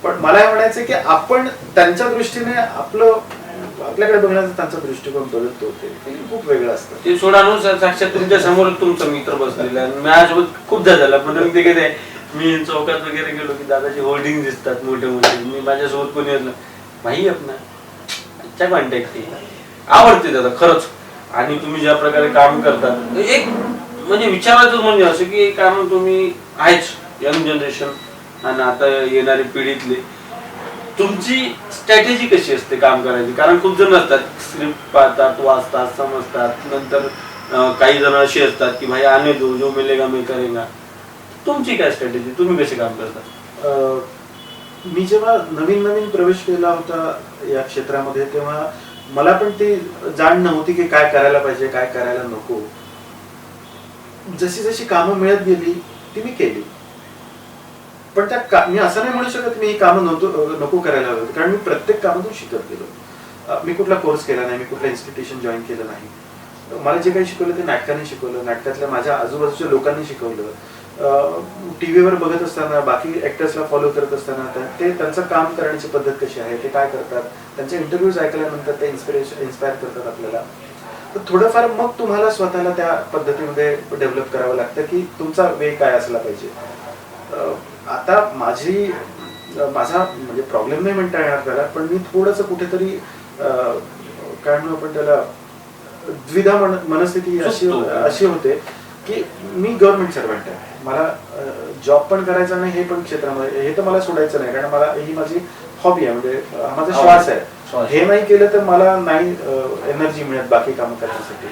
पण मला हे म्हणायचं की आपण त्यांच्या दृष्टीने आपल्याकडे बघण्याचा त्यांचा दृष्टिकोन बदलतो. ते खूप वेगळं असतं. ते सोडानु साक्षात तुमच्या समोर तुमचा मित्र बसलेला आहे. माझ्यासोबत खूपदा झाला, पण ते काय मी चौकात वगैरे गेलो की दादाची होल्डिंग दिसतात मोठे मोठे, मी माझ्यासोबत कोणी असलं माही आपण अच्छा कॉन्टॅक्ट आवडते दादा खरंच. आणि तुम्ही ज्या प्रकारे काम करतात, एक म्हणजे विचारायचं म्हणजे असं की कारण तुम्ही आहेच यंग जनरेशन आणि आता येणारी पिढीतले, तुमची स्ट्रॅटेजी कशी असते काम करायची? कारण खूप जण असतात स्क्रिप्ट पाहतात, वाचतात, समजतात, नंतर काही जण असे असतात की भाई आने दो, जो मिलेगा मैं करेगा. तुमची काय स्ट्रॅटेजी, तुम्ही कसे काम करता? मी जेव्हा नवीन नवीन प्रवेश केला होता या क्षेत्रामध्ये तेव्हा मला पण ती जाण नव्हती की काय करायला पाहिजे काय करायला नको. जशी जशी कामं मिळत गेली ती मी केली. पण मी असं नाही म्हणू शकत मी ही कामं नको करायला हवी, कारण मी प्रत्येक कामातून शिकत गेलो. मी कुठला कोर्स केला नाही, मी कुठलं इन्स्टिट्यूशन जॉईन केलं नाही. मला जे काही शिकवलं ते नाटकाने शिकवलं, नाटकातल्या माझ्या आजूबाजूच्या लोकांनी शिकवलं. टीव्हीवर बघत असताना बाकी ऍक्टर्सला फॉलो करत असताना ते त्यांचं काम करण्याची पद्धत कशी आहे, ते काय करतात, त्यांचे इंटरव्ह्यूज ऐकल्यानंतर ते इन्स्पायर करतात आपल्याला. तर थोडंफार मग तुम्हाला स्वतःला त्या पद्धतीमध्ये डेव्हलप करावं लागतं की तुमचा वे काय असला पाहिजे. आता माझा म्हणजे प्रॉब्लेम नाही म्हणता येणार त्याला, पण मी थोडंसं कुठेतरी काय म्हणू आपण त्याला द्विधा मनस्थिती अशी होते की मी गव्हर्नमेंट सर्वंट आहे, मला जॉब पण करायचा नाही, हे पण क्षेत्रामध्ये हे तर मला सोडायचं नाही, कारण मला ही माझी हॉबी आहे, म्हणजे हा माझा श्वास आहे. हे नाही केलं तर मला नाही एनर्जी मिळत बाकी कामं करण्यासाठी.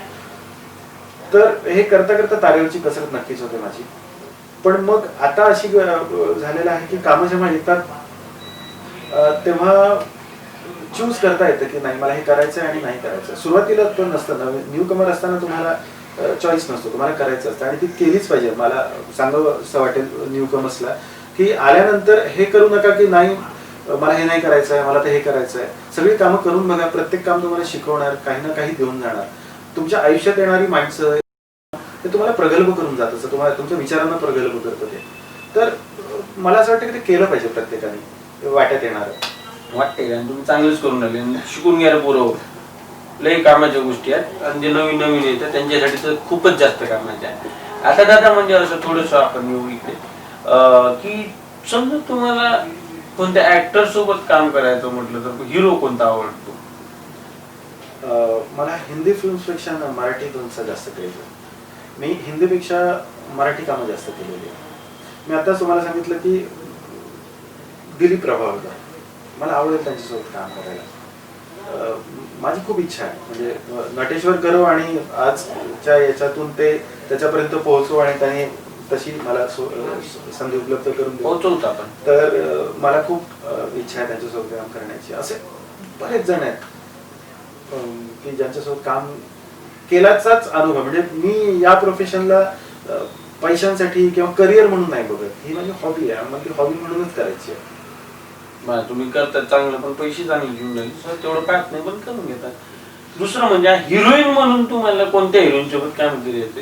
तर हे करता करता तारेवरची कसरत नक्कीच होते माझी. पण मग आता अशी झालेलं आहे की कामं जेव्हा येतात तेव्हा चूज करता येतं की नाही मला हे करायचं आहे आणि नाही करायचं. सुरुवातीला तो नसतं, न्यू कमर असताना तुम्हाला चॉईस नसतो, तुम्हाला करायचं असतं आणि ती केलीच पाहिजे. मला सांगावं असं वाटेल न्यू कमर्सला की आल्यानंतर हे करू नका की नाही मला हे नाही करायचं आहे, मला तर हे करायचं आहे. सगळी कामं करून बघा, प्रत्येक काम तुम्हाला शिकवणार, काही ना काही देऊन जाणार. तुमच्या आयुष्यात येणारी माणसं ते तुम्हाला प्रगल्भ करून जात असं, तुम्हाला तुमच्या विचारांना प्रगल्भ करतं ते. तर मला असं वाटतं की ते केलं पाहिजे प्रत्येकाने, वाट्यात येणार वाटते. आणि तुम्ही चांगलंच करून राहिले, शिकून घ्यायला पुरव लई कामाच्या गोष्टी आहेत आणि जे नवीन नवीन येतात त्यांच्यासाठी तर खूपच जास्त कामाच्या आहे. आता दादा म्हणजे असं थोडंसं आपण येऊ इकडे की समजा तुम्हाला कोणत्या ऍक्टर सोबत काम करायचं म्हटलं तर हिरो कोणता आवडतो? मला हिंदी फिल्म्सपेक्षा मराठीतूनचा जास्त क्रेज आहे. मी हिंदीपेक्षा मराठी कामं जास्त केलेली आहे. मी आताच तुम्हाला सांगितलं की दिलीप प्रभावळकर, मला आवडेल त्यांच्यासोबत काम करायला. माझी खूप इच्छा आहे, म्हणजे नटेश्वर करो आणि आजच्या याच्यातून ते त्याच्यापर्यंत पोहोचू आणि त्याने तशी मला संधी उपलब्ध करून पोहोचवतो आपण. तर मला खूप इच्छा आहे त्यांच्यासोबत काम करण्याची. असे बरेच जण आहेत की ज्यांच्यासोबत काम केल्याचाच अनुभव, म्हणजे मी या प्रोफेशनला पैशांसाठी किंवा करिअर म्हणून नाही बघत, ही माझी हॉबी आहे, मला ती हॉबी म्हणूनच करायची आहे. तुम्ही करतात चांगलं, पण पैसे चांगले घेऊन राहिले तेवढं पाहत नाही पण करून घेतात. दुसरं म्हणजे हिरोईन म्हणून तुम्हाला कोणत्या हिरोईन सोबत काम केली जाते?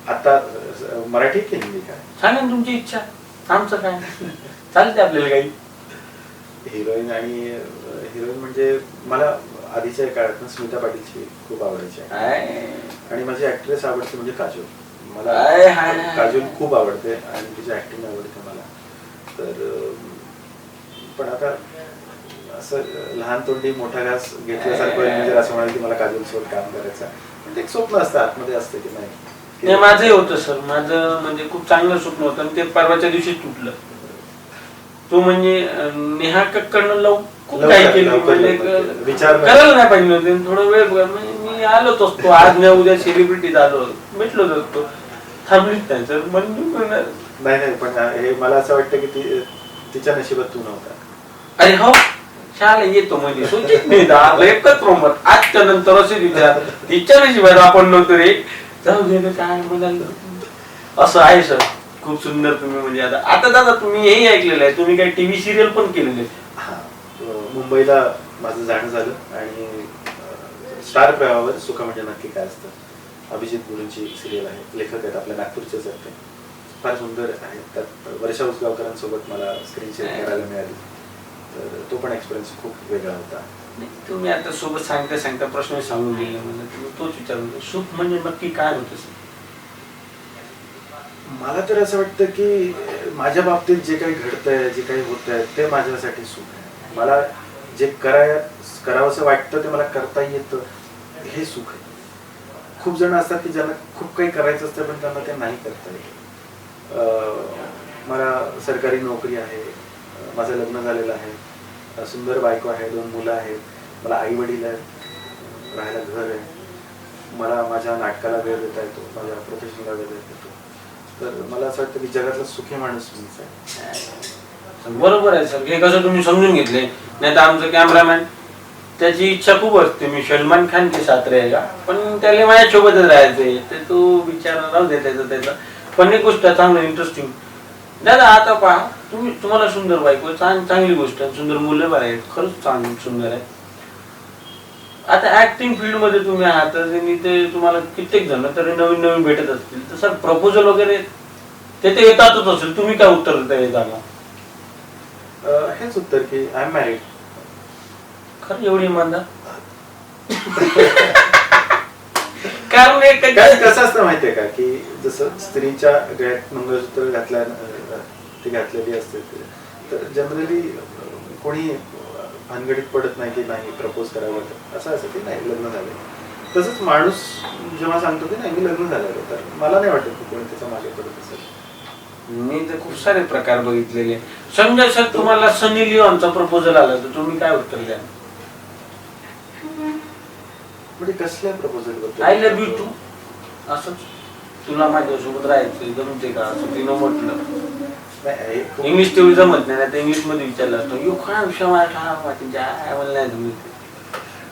आता मराठी की हिंदी काय सांगा तुमची इच्छा, आमचं काय चालते आपल्याला काही. हिरोईन म्हणजे मला आधीच्या काळात स्मिता पाटीलची खूप आवडायची आणि माझी ऍक्ट्रेस आवडते म्हणजे काजोल. मला काजोल खूप आवडते आणि तिची ऍक्टिंग आवडते मला. तर पण आता असं लहान तोंडी मोठा घास घेतल्यासारखं म्हणजे असं म्हणाल की मला काजोल सोबत काम करायचं, म्हणजे एक स्वप्न असतं आतमध्ये असतं की नाही. माझंही होतं सर, माझं म्हणजे खूप चांगलं स्वप्न होतं आणि ते परवाच्या दिवशी तुटलं. तो म्हणजे नेहा कक्कडनं खूप काही केलं, विचार करायला नाही पाहिजे होते. थोडा वेळ मी आलोच असतो, आज नाही उद्या सेलिब्रिटी झालो, भेटलो असतो, थांबलीच नाही सर. नाही पण हे मला असं वाटतं की तिच्या नशिबात तू नव्हता. अरे हो, शाळा येतो म्हणजे सूचित नाही एकच रोमत आजच्या नंतर असे विचार तिच्या नशिबात आपण नव्हतो रे. जाऊ दे काय म्हणाल असं आहे सर. खूप सुंदर तुम्ही म्हणजे आता दादा तुम्ही हेही ऐकलेलं आहे, तुम्ही काही टीव्ही सिरियल पण केलेले? हा, मुंबईला माझं जाणं झालं आणि स्टार प्रवाहावर सुख म्हणजे नक्की काय असतं, अभिजित गुरूंची सिरियल आहे, लेखक आहेत आपल्या नागपूरचेच आहेत ते, फार सुंदर आहेत. त्यात वर्षा उसगावकरांसोबत मला स्क्रीन शेअर करायला मिळाली, तर तो पण एक्सपिरियन्स खूप वेगळा होता. तुम्ही आता सोबत सांगता प्रश्न सांगून दिले म्हणजे तुम्ही तोच विचारून सुख म्हणजे नक्की काय होतं? मला तर असं वाटतं की माझ्या बाबतीत जे काही घडतंय, जे काही होतंय ते माझ्यासाठी सुख आहे. मला जे करावंसं वाटतं ते मला करता येतं, हे सुख आहे. खूप जण असतात की ज्यांना खूप काही करायचं असतं पण त्यांना ते नाही करता येत. मला सरकारी नोकरी आहे, माझं लग्न झालेलं आहे, सुंदर बायको आहे, 2 मुलं आहेत, मला आई वडील आहेत, राहायला घर आहे, मला माझ्या नाटकाला वेळ देता येतो, माझ्या प्रोफेशनला वेळ देता येतो. तर मला असं वाटतं की जगातला सुखी माणूस मीच आहे. बरोबर आहे सर, हे कसं तुम्ही समजून घेतले. नाही तर आमचं कॅमेरामॅन त्याची इच्छा खूप असते, मी सलमान खान के साथ रहेगा, पण त्याला माझ्या सोबतच राहायचंय, ते तो विचार राहू दे त्याचा. पण एक गोष्ट चांगलं इंटरेस्टिंग दादा, आता पहा तुम्हाला सुंदर बायको, चांगली गोष्ट आहे, सुंदर मुलं पण आहेत, खरंच सुंदर आहे. आता ऍक्टिंग फील्ड मध्ये तुम्ही आहात, ते तुम्हाला कित्येक जण तरी नवीन नवीन भेटत असतील, तर सर प्रपोजल वगैरे ते येतातच असेल, तुम्ही काय उत्तर देता येताना? हेच उत्तर की आय एम मॅरिड. खरं एवढी इमानदार? कारण कसं असतं माहितीये का, की जसं स्त्रीच्या गळ्यात मंगळसूत्र ते घातलेली असते, तर जनरली कोणी भानगडीत पडत नाही की नाही प्रपोज करावं, असं असं की नाही लग्न झालं. तसंच माणूस जेव्हा सांगतो की नाही मी लग्न झालेलं, तर मला नाही वाटत की कोणी त्याच्या मागे पडत असेल. मी तर खूप सारे प्रकार बघितलेले. समजा सर तुम्हाला सनी लिओनचा प्रपोजल आला तर तुम्ही काय उत्तर द्या? म्हणजे कसल्या प्रपोजल बद्दल? आय लव्ह यू टू, असंच तुला माझ्यासोबत राहायचं जमते का असं तिनं म्हटलं. इंग्लिश तेवढी जमत नाही, तर इंग्लिश मध्ये विचारलं असतं यू काय विषय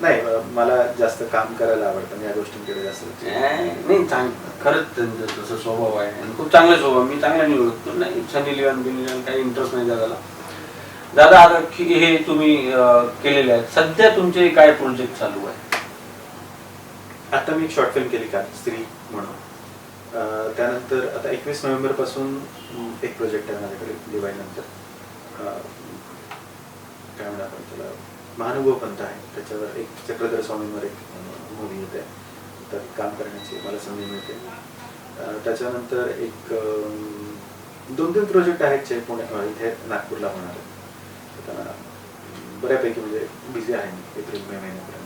नाही, मला जास्त काम करायला आवडतं, या गोष्टींकडे जास्त नाही. खरंच त्यांचं तसं स्वभाव आहे आणि खूप चांगला स्वभाव, मी चांगला निवडतो. नाही सनी लिओन बिलियन काही इंटरेस्ट नाही दादाला. दादा आता हे तुम्ही केलेले आहेत, सध्या तुमचे काय प्रोजेक्ट चालू आहे? आता मी एक शॉर्ट फिल्म केली का स्त्री म्हणून, त्यानंतर आता 21 नोव्हेंबर पासून एक प्रोजेक्ट आहे माझ्याकडे दिवाळीनंतर, काय म्हणा आपण त्याला, महानुभव पंथ आहे, त्याच्यावर एक चक्रधर स्वामींवर एक मूवी येते, तर काम करण्याची मला संधी मिळते. त्याच्यानंतर एक 2-3 प्रोजेक्ट आहेत जे इथे नागपूरला होणार आहेत. बऱ्यापैकी म्हणजे बिझी आहे मी एप्रिल-मे महिन्यापर्यंत.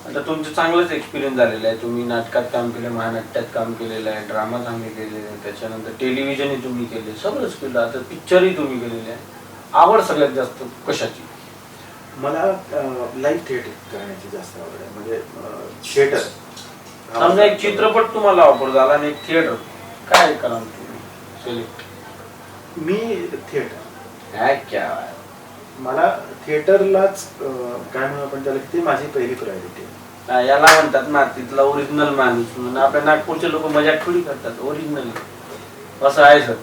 आता तुमचं चांगलंच एक्सपिरियन्स झालेलं आहे, तुम्ही नाटकात काम केलं, महानाट्यात काम केलेलं आहे, ड्रामा चांगले केलेले आहे, त्याच्यानंतर टेलिव्हिजनही तुम्ही केले, सगळंच केलं. आता पिक्चरही तुम्ही केलेले आहे. आवड सगळ्यात जास्त कशाची? मला लाईव्ह थिएटर करण्याची जास्त आवड आहे, म्हणजे थिएटर. समजा एक चित्रपट तुम्हाला ऑफर झाला आणि एक थिएटर, काय करा तुम्ही सिलेक्ट? मी थिएटर. क्या मला थिएटरलाच काय म्हणू आपण त्याला, ती माझी पहिली प्रायोरिटी आहे. याला म्हणतात ना तिथला ओरिजिनल माणूस, म्हणून आपल्या नागपूरचे लोक मजा थोडी करतात, ओरिजिनल असं आहे सर.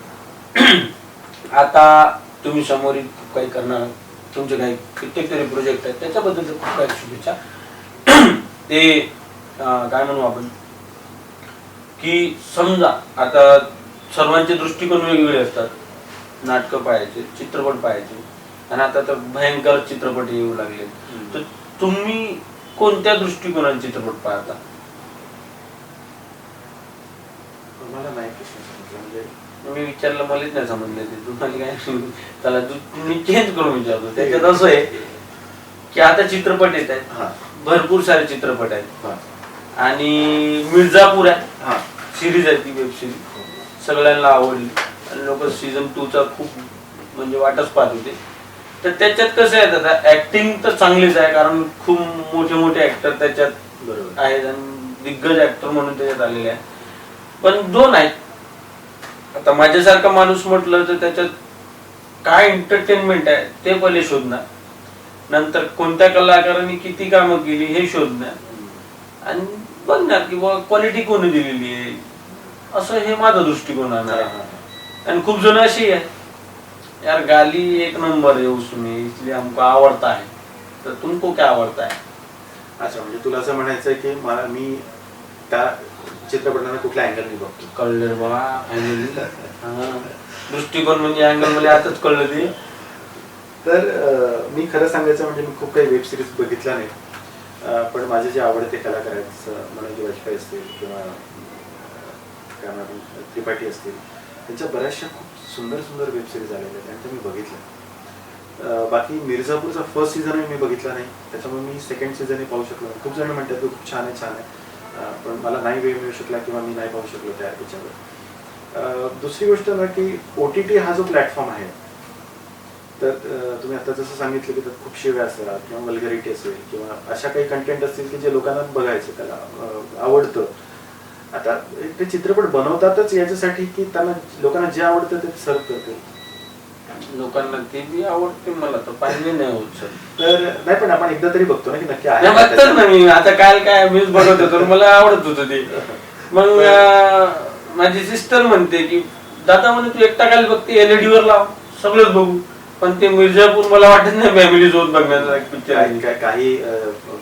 आता तुम्ही समोर काही करणार, तुमचे काही कित्येक तरी प्रोजेक्ट आहेत, त्याच्याबद्दल खूप काही शुभेच्छा. ते काय म्हणू आपण की समजा आता सर्वांचे दृष्टिकोन वेगवेगळे असतात, नाटकं पाहायचे, चित्रपट पाहायचे, आणि आता तर भयंकर चित्रपट येऊ लागले, तर तुम्ही कोणत्या दृष्टिकोनाने चित्रपट पाहता? मला नाही म्हणजे मी विचारलं, मलाच नाही समजलं ते, तुम्हाला काय त्याला मी चेंज करून विचारतो. त्याच्यात असं आहे की आता चित्रपट येत आहेत, भरपूर सारे चित्रपट आहेत, आणि मिर्झापूर आहे सिरीज आहे, ती वेब सिरीज सगळ्यांना आवडली आणि लोक सीझन 2चा खूप म्हणजे वाटच पाहत होते. तर त्याच्यात कसं आहे, आता ऍक्टिंग तर चांगलीच आहे, कारण खूप मोठे मोठे ऍक्टर त्याच्यात बरोबर आहेत आणि दिग्गज ऍक्टर म्हणून त्याच्यात आलेले आहे. पण 2 आहेत. आता माझ्यासारखा माणूस म्हटलं तर त्याच्यात काय एंटरटेनमेंट आहे ते पहिले शोधणार, नंतर कोणत्या कलाकारांनी किती कामं केली हे शोधणार, आणि बघणार की क्वालिटी कोणी दिलेली आहे, असं हे माझा दृष्टिकोन आहे. आणि खूप जण अशी आहे यार गाली एक नंबर है उसमें इसलिए हमको आवडता है, तर तुमको क्या आवडता है? अच्छा, म्हणजे तुला असं म्हणायचं आहे की मी त्या चित्रपटाने कुठल्या अँगलने बघतो. कळलं बा फायनली. दृष्टिकोन म्हणजे अँगल मध्ये आताच कळलं ते. तर मी खरं सांगायचं म्हणजे मी खूप काही वेब सिरीज बघितल्या नाही, पण माझे जे आवडते कलाकार आहेत, मनोज वाजपेयी असतील किंवा काय म्हणतात त्रिपाठी असतील, त्यांच्या बऱ्याचशा खूप सुंदर सुंदर वेब सिरीज आलेल्या आहेत, त्या मी बघितल्या. बाकी मिर्झापूरचा फर्स्ट सीझनही मी बघितला नाही, त्याच्यामुळे मी सेकंड सीझनही पाहू शकलो नाही. खूप जण म्हणतात खूप छान आहे छान आहे, पण मला नाही वेळ मिळू शकला किंवा मी नाही पाहू शकलो त्याच्यावर. दुसरी गोष्ट ना की OTT हा जो प्लॅटफॉर्म आहे, तर तुम्ही आता जसं सांगितलं की त्यात खूप शिव्या असतात किंवा वल्गरिटी असेल किंवा अशा काही कंटेंट असतील की जे लोकांना बघायचं त्याला आवडतं. आता ते चित्रपट बनवतातच याच्यासाठी की त्यांना लोकांना जे आवडतं ते सर्व करतील. लोकांना ते बी आवडते, मला तर पाहिजे नाही होत सर. तर नाही, पण आपण एकदा तरी बघतो ना की नक्की नाही आहे बघतात ना मी, आता काल काय मीच बघत होतो, मला आवडत होतं ते. मग माझी सिस्टर म्हणते की दादा म्हणे तू एकटा काय बघते, LED वर लाव सगळंच बघू. पण ते मिर्झापूर मला वाटत नाही फॅमिली सोबत बघण्याचा एक पिक्चर आहे. काही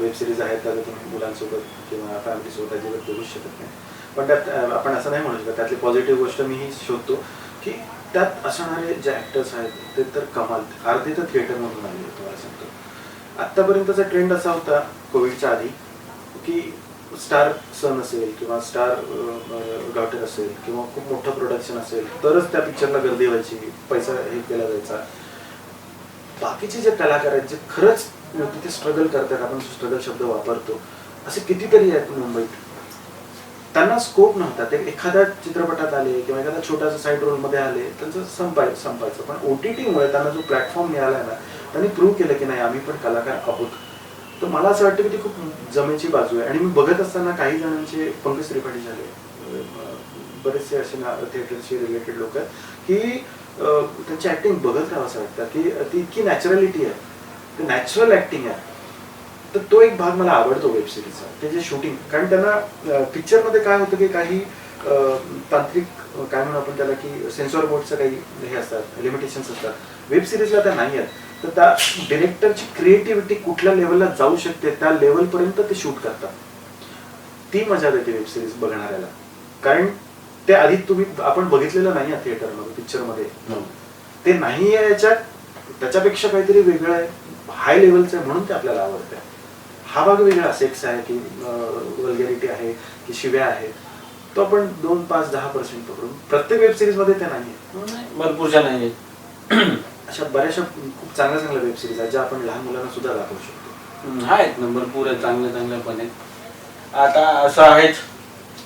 वेब सिरीज आहेत त्याला तुम्ही मुलांसोबत किंवा फॅमिली सोबत अजिबात बघू शकत नाही. पण त्यात आपण असं नाही म्हणू शकत. त्यातली पॉझिटिव्ह गोष्ट मी ही शोधतो की त्यात असणारे जे ऍक्टर्स आहेत ते तर कमाल, अर्धे तर थिएटरमधून आले. तुम्हाला सांगतो आत्तापर्यंतचा ट्रेंड असा होता कोविडच्या आधी की स्टार सन असेल किंवा स्टार डॉटर असेल किंवा खूप मोठं प्रोडक्शन असेल तरच त्या पिक्चरला गर्दी व्हायची, पैसा हे केला जायचा. बाकीचे जे कलाकार आहेत जे खरंच तिथे स्ट्रगल करतात, आपण स्ट्रगल शब्द वापरतो, असे कितीतरी आहेत मुंबईत, त्यांना स्कोप नव्हता. ते एखाद्या चित्रपटात आले किंवा एखाद्या छोट्याशा साईड रोल मध्ये आले, त्यांचं संपायचं. पण OTT मुळे त्यांना जो प्लॅटफॉर्म मिळाला ना, त्यांनी प्रूव्ह केलं की नाही आम्ही पण कलाकार आहोत. तर मला असं वाटतं की ती खूप जमेची बाजू आहे. आणि मी बघत असताना काही जणांचे, पंकज त्रिपाठी झाले, बरेचसे असे थिएटरशी रिलेटेड लोक आहेत की त्यांची ऍक्टिंग बघत राहावं असं वाटतं की ती इतकी नॅचरॅलिटी आहे, ते नॅचरल ऍक्टिंग आहे. तर तो एक भाग मला आवडतो वेब सिरीजचा, ते जे शूटिंग. कारण त्यांना पिक्चरमध्ये काय होतं की काही तांत्रिक काय म्हणू आपण त्याला की सेन्सॉर बोर्डचं काही हे असतात, लिमिटेशन्स असतात. वेब सिरीजला त्या नाही आहेत. तर त्या डिरेक्टरची क्रिएटिव्हिटी कुठल्या लेवलला जाऊ शकते त्या लेवलपर्यंत ते शूट करतात. ती मजा देते वेब सिरीज बघणाऱ्याला. कारण ते आधी आपण बघितलेलं नाही आहे थिएटरमध्ये, पिक्चरमध्ये ते नाही आहे. याच्यात त्याच्यापेक्षा काहीतरी वेगळं आहे, हाय लेवलचं आहे, म्हणून ते आपल्याला आवडतं. हा भाग वेगळा, सेक्स आहे की वल्गॅरिटी आहे की शिव्या आहेत, तो आपण 2, 5, 10% पकडून. प्रत्येक वेब सिरीज मध्ये ते नाहीये, भरपूरशा नाही. अशा बऱ्याचशा खूप चांगल्या चांगल्या वेब सिरीज आहेत ज्या आपण लहान मुलांना सुद्धा दाखवू शकतो. आहेत ना, भरपूर आहे, चांगल्या पण आहेत. आता असं आहेच,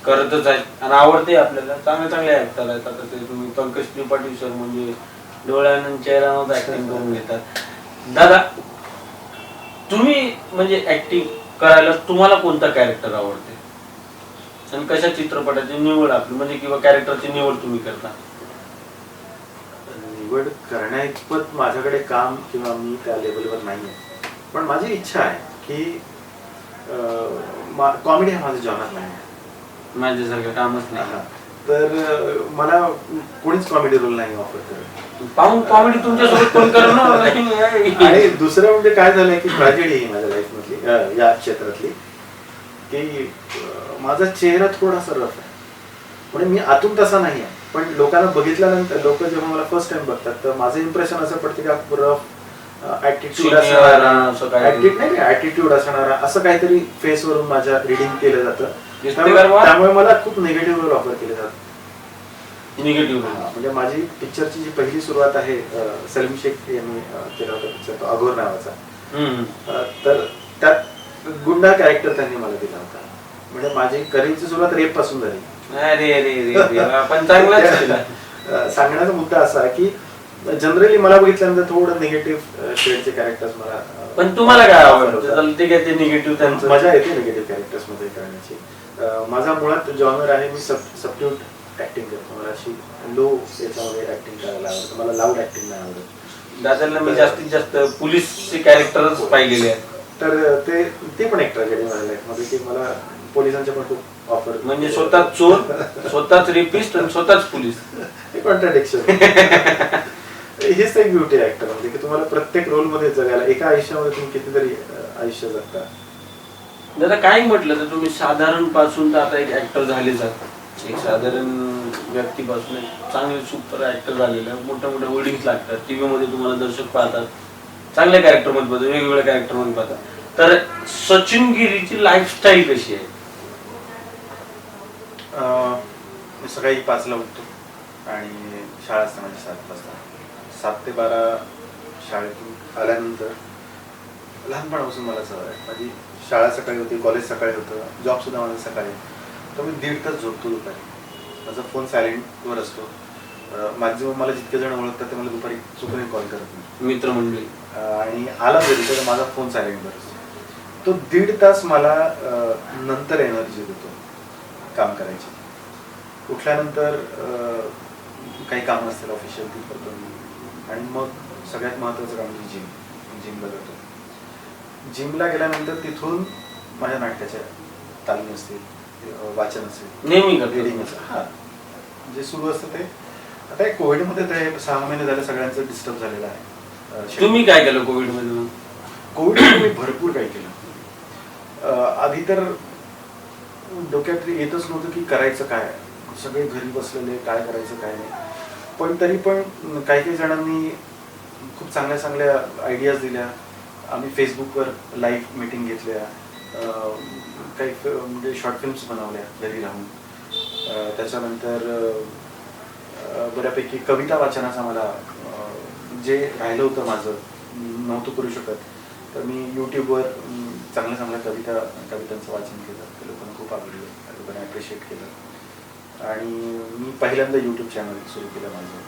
करतच आहेत आणि आवडते आपल्याला. चांगले ऍक्टर आहेत. आता ते तुम्ही पंकज त्रिपाठी सर म्हणजे डोळ्यानं चेहऱ्यानं ऍक्टिंग करून घेतात. दादा तुम्ही म्हणजे ऍक्टिंग करायला तुम्हाला कोणता कॅरेक्टर आवडते आणि कशा चित्रपटाची निवड आपली म्हणजे किंवा कॅरेक्टरची निवड तुम्ही करता? निवड करण्याइतपत माझ्याकडे काम किंवा मी त्या लेवलवर नाहीये. पण माझी इच्छा आहे की कॉमेडी हा माझा जॉनर नाही, माझ्यासारखं कामच नाही. तर मला कोणीच कॉमेडी रोल नाही ऑफर करत. पाहून कॉमेडी तुमच्यासोबत कोण करणार नाही. आणि दुसरं म्हणजे काय झालंय की ट्रॅजेडी आहे माझ्या लाईफ मधली, या क्षेत्रातली, की माझा चेहरा थोडासा रफ आहे. म्हणजे मी आतून तसा नाही आहे, पण लोकांना बघितल्यानंतर लोक जेव्हा मला फर्स्ट टाइम बघतात तर माझं इम्प्रेशन असं पडतं की रफ ऍटिट्यूड असणारा असं काहीतरी फेस वरून माझ्या रिडिंग केलं जातं. त्यामुळे मला खूप निगेटिव्ह रोल ऑफर केले जातात. निगेटिव्ह म्हणजे माझी पिक्चरची जी पहिली सुरुवात आहे, सलीम शेख यांनी केला होता पिक्चर अघोर नावाचा. तर त्यात गुंडा कॅरेक्टर त्यांनी मला दिला होता. म्हणजे माझी करिअरची सुरुवात रेप पासून झाली. पण चांगलाच सांगण्याचा मुद्दा असा की जनरली मला बघितल्यानंतर थोडं निगेटिव्ह शेडचे कॅरेक्टर्स मला. पण तुम्हाला काय आवडतं? ते निगेटिव्ह त्यांचं मजा येते निगेटिव्ह कॅरेक्टर्स मध्ये करण्याची. माझा मुळात जॉनर आहे, मी सबस्टिट्यूट ऍक्टिंग करतो. मला अशी लो याच्यामध्ये ऍक्टिंग करायला आवडतं, मला लाऊड ऍक्टिंग नाही आवडत. दादांना मी जास्तीत जास्त पोलीसचे कॅरेक्टरच पाहिलेले आहेत. तर ते पण एक ट्रॅजेडी माझ्या लाईफमध्ये की मला पोलिसांचे पण खूप ऑफर. म्हणजे स्वतः चोर, स्वतःच रेपिस्ट आणि स्वतःच पोलीस. हे कॉन्ट्राडिक्शन. हेच एक ब्युटी आहे ऍक्टर मध्ये की तुम्हाला प्रत्येक रोल मध्ये जगायला, एका आयुष्यामध्ये तुम्ही कितीतरी आयुष्य जगता. दादा काही म्हटलं तर तुम्ही साधारण पासून तर आता एक ऍक्टर झालेच आहात. एक साधारण व्यक्तीपासून एक चांगले सुपर ऍक्टर झालेले, मोठ्या मोठ्या होल्डिंग्स लागतात, टीव्ही मध्ये तुम्हाला दर्शक पाहतात, चांगल्या कॅरेक्टर मध्ये पाहतात, वेगवेगळ्या कॅरेक्टर मध्ये पाहतात. तर सचिन गिरीची लाईफस्टाईल कशी आहे? मी सकाळी 5ला उठतो आणि शाळा असते माझी 7 वाजता. 7 ते 12 शाळेतून आल्यानंतर लहानपणापासून मला सवय आहे. माझी शाळा सकाळी होती, कॉलेज सकाळी होतं, जॉब सुद्धा माझा सकाळी. तर मी 1.5 तास झोपतो दुपारी. माझा फोन सायलेंटवर असतो. मॅक्झिमम मला जितके जण ओळखतात ते मला दुपारी चुकूनही कॉल करत नाही, मित्रमंडळी. आणि आला जरी तर माझा फोन सायलेंटवर असतो. तो 1.5 तास मला नंतर एनर्जी देतो काम करायची. उठल्यानंतर काही काम असतील ऑफिशियल ती करतो मी. आणि मग सगळ्यात महत्त्वाचं काम म्हणजे जिमला जातो. जिमला गेल्यानंतर तिथून माझ्या नाटकाच्या तालीम असतील, वाचन असेल, नेहमी रिडिंग असेल, हां जे सुरू असतं ते. आता एक कोविडमध्ये ते 6 महिने झाले सगळ्यांचं डिस्टर्ब झालेलं आहे. तुम्ही काय केलं कोविडमध्ये? कोविडमध्ये मी भरपूर काही केलं. आधी तर डोक्यात येतच नव्हतं की करायचं काय, सगळे घरी बसलेले, काय करायचं काय नाही. पण तरी पण काही काही जणांनी खूप चांगल्या चांगल्या आयडियाज दिल्या. आम्ही फेसबुकवर लाईव्ह मीटिंग घेतल्या, काही म्हणजे शॉर्ट फिल्म्स बनवल्या घरी राहून. त्याच्यानंतर बऱ्यापैकी कविता वाचनाचा मला जे राहिलं होतं माझं नव्हतं करू शकत, तर मी यूट्यूबवर चांगल्या चांगल्या कवितांचं वाचन केलं. ते लोकांना खूप आवडलं, लोकांनी ॲप्रिशिएट केलं. आणि मी पहिल्यांदा यूट्यूब चॅनल सुरू केलं माझं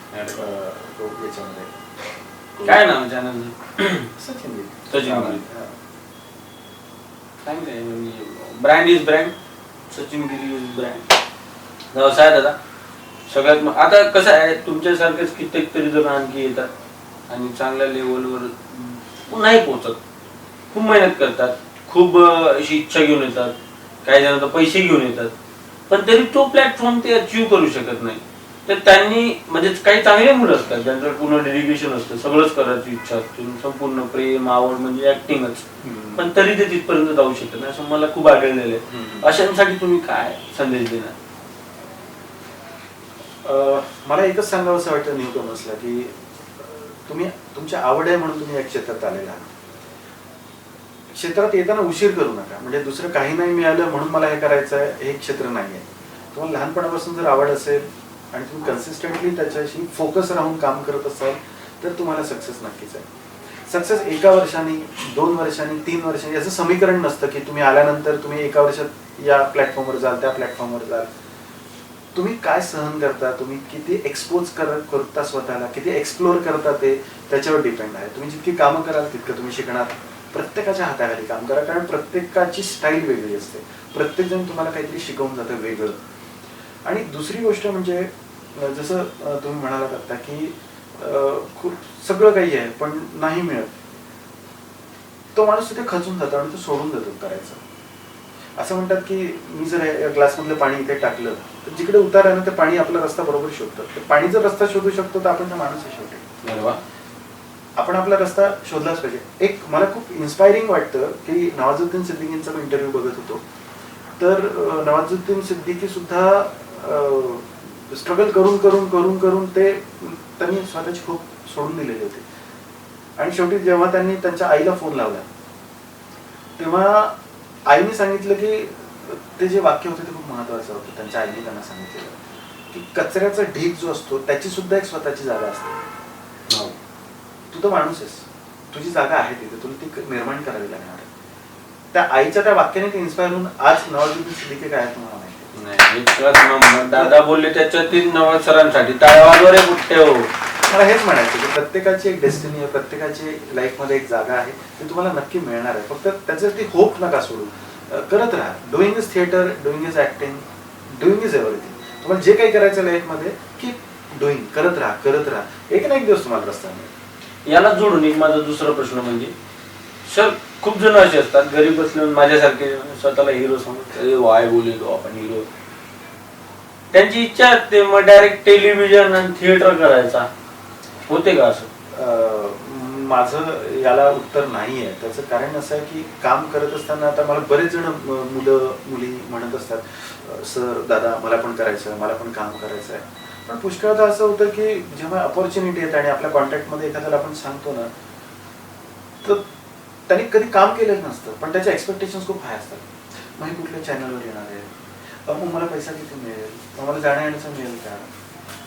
याच्यामध्ये. काय नाव चॅनलचं? Sachin Giri. Brand is brand. Sachin Giri is brand. व्यवसाय दादा सगळ्यात आता कसं आहे, तुमच्यासारखेच कित्येक तरी जण आणखी येतात आणि चांगल्या लेवलवर नाही पोहोचत, खूप मेहनत करतात, खूप अशी इच्छा घेऊन येतात, काही जण तर पैसे घेऊन येतात, पण तरी तो प्लॅटफॉर्म ते अचीव्ह करू शकत नाही. तर त्यांनी म्हणजे काही चांगले मुलं असतात ज्यांचं पूर्ण डेडिकेशन असतं, सगळंच करायची इच्छा असते, संपूर्ण प्रेम आवड म्हणजे ऍक्टिंगच, पण तरी ते तिथपर्यंत जाऊ शकत नाही, असं मला खूप आढळलेलं आहे. अशांसाठी तुम्ही काय संदेश देणार? मला एकच सांगावं असं वाटतं न्यू कमर्सला की तुम्ही तुमची आवड आहे म्हणून तुम्ही या क्षेत्रात आलेला आहात. क्षेत्रात येताना उशीर करू नका. म्हणजे दुसरं काही नाही मिळालं म्हणून मला हे करायचं आहे, हे क्षेत्र नाही आहे. तुम्हाला लहानपणापासून जर आवड असेल आणि तुम्ही कन्सिस्टंटली त्याच्याशी फोकस राहून काम करत असाल तर तुम्हाला सक्सेस नक्कीच आहे. सक्सेस 1 वर्षांनी, 2 वर्षांनी, 3 वर्षांनी याचं समीकरण नसतं की तुम्ही आल्यानंतर तुम्ही 1 वर्षात या प्लॅटफॉर्मवर जाल, त्या प्लॅटफॉर्मवर जाल. तुम्ही काय सहन करता, तुम्ही किती एक्सपोज करता स्वतःला, किती एक्सप्लोर करता ते त्याच्यावर डिपेंड आहे. तुम्ही जितकी कामं कराल तितकं तुम्ही शिकणार. प्रत्येकाच्या हाताखाली काम करा, कारण प्रत्येकाची स्टाईल वेगळी असते. प्रत्येकजण तुम्हाला काहीतरी शिकवून जातं वेगळं. आणि दुसरी गोष्ट म्हणजे जसं तुम्ही म्हणालात आता की खूप सगळं काही आहे पण नाही मिळत, तो माणूस तिथे खचून जातो आणि तो सोडून देतो करायचं. असं म्हणतात की मी जर या ग्लासमधलं पाणी इथे टाकलं तर जिकडे उतार आहे ना ते पाणी आपला रस्ता बरोबर शोधतं. ते पाणी जर रस्ता शोधू शकतो तर आपण त्या माणूस शेवटी आपण आपला रस्ता शोधलाच पाहिजे. एक मला खूप इन्स्पायरिंग वाटतं की नवाजुद्दीन सिद्दीकींचा मी इंटरव्ह्यू बघत होतो, तर नवाजुद्दीन सिद्दीकी सुद्धा स्ट्रगल करून करून करून करून ते त्यांनी स्वतःची खूप सोडून दिलेली होती. आणि शेवटी जेव्हा त्यांनी त्यांच्या आईला फोन लावला तेव्हा आईने सांगितलं की ते जे वाक्य होते ते खूप महत्वाचं होतं. त्यांच्या आईने त्यांना सांगितलेलं की कचऱ्याचा ढीग जो असतो त्याची सुद्धा एक स्वतःची जागा असते. तू तर माणूस आहेस, तुझी जागा आहे तिथे, तुला ती निर्माण करावी लागणार आहे. त्या आईच्या त्या वाक्याने ते इन्स्पायर होऊन आज नवाजुद्दीन सिद्दीकी काय आहे तुम्हाला माहिती. दादा बोलले त्याच्यातील नवाज सरांसाठी टाळ्यावर कुठे हो. मला हेच म्हणायचं की प्रत्येकाची एक डेस्टिनी आहे, प्रत्येकाची लाईफमध्ये एक जागा आहे, ती तुम्हाला नक्की मिळणार आहे. फक्त त्याच्यासाठी होप नका सोडू, करत राहा. Doing is theatre, doing is acting, doing is everything. तुम्हाला जे काही करायचं लाईफमध्ये की डुईंग करत राहा करत राहा, एक ना एक दिवस तुम्हाला रस्ता मिळेल. याला जोडून एक माझा दुसरा प्रश्न म्हणजे सर, खूप जण असे असतात घरी बसले माझ्यासारखे स्वतःला हिरो समजतात, वाय बोललो आपण हिरो, त्यांची इच्छा असते मग डायरेक्ट टेलिव्हिजन आणि थिएटर करायचा, होते का असं? माझं याला उत्तर नाही आहे. त्याचं कारण असं आहे की काम करत असताना आता मला बरेच जण मुलं मुली म्हणत असतात सर दादा मला पण करायचं आहे, मला पण काम करायचं आहे. पण पुष्कळदा असं होतं की जेव्हा अपॉर्च्युनिटी येते आणि आपल्या कॉन्टॅक्टमध्ये एखाद्याला आपण सांगतो ना, तर त्यांनी कधी काम केलेलं नसतं पण त्याचे एक्सपेक्टेशन्स खूप हाय असतात. मग हे कुठल्या चॅनलवर येणार आहे, मग मला पैसा किती मिळेल, मग मला जाण्या येण्याचं मिळेल का.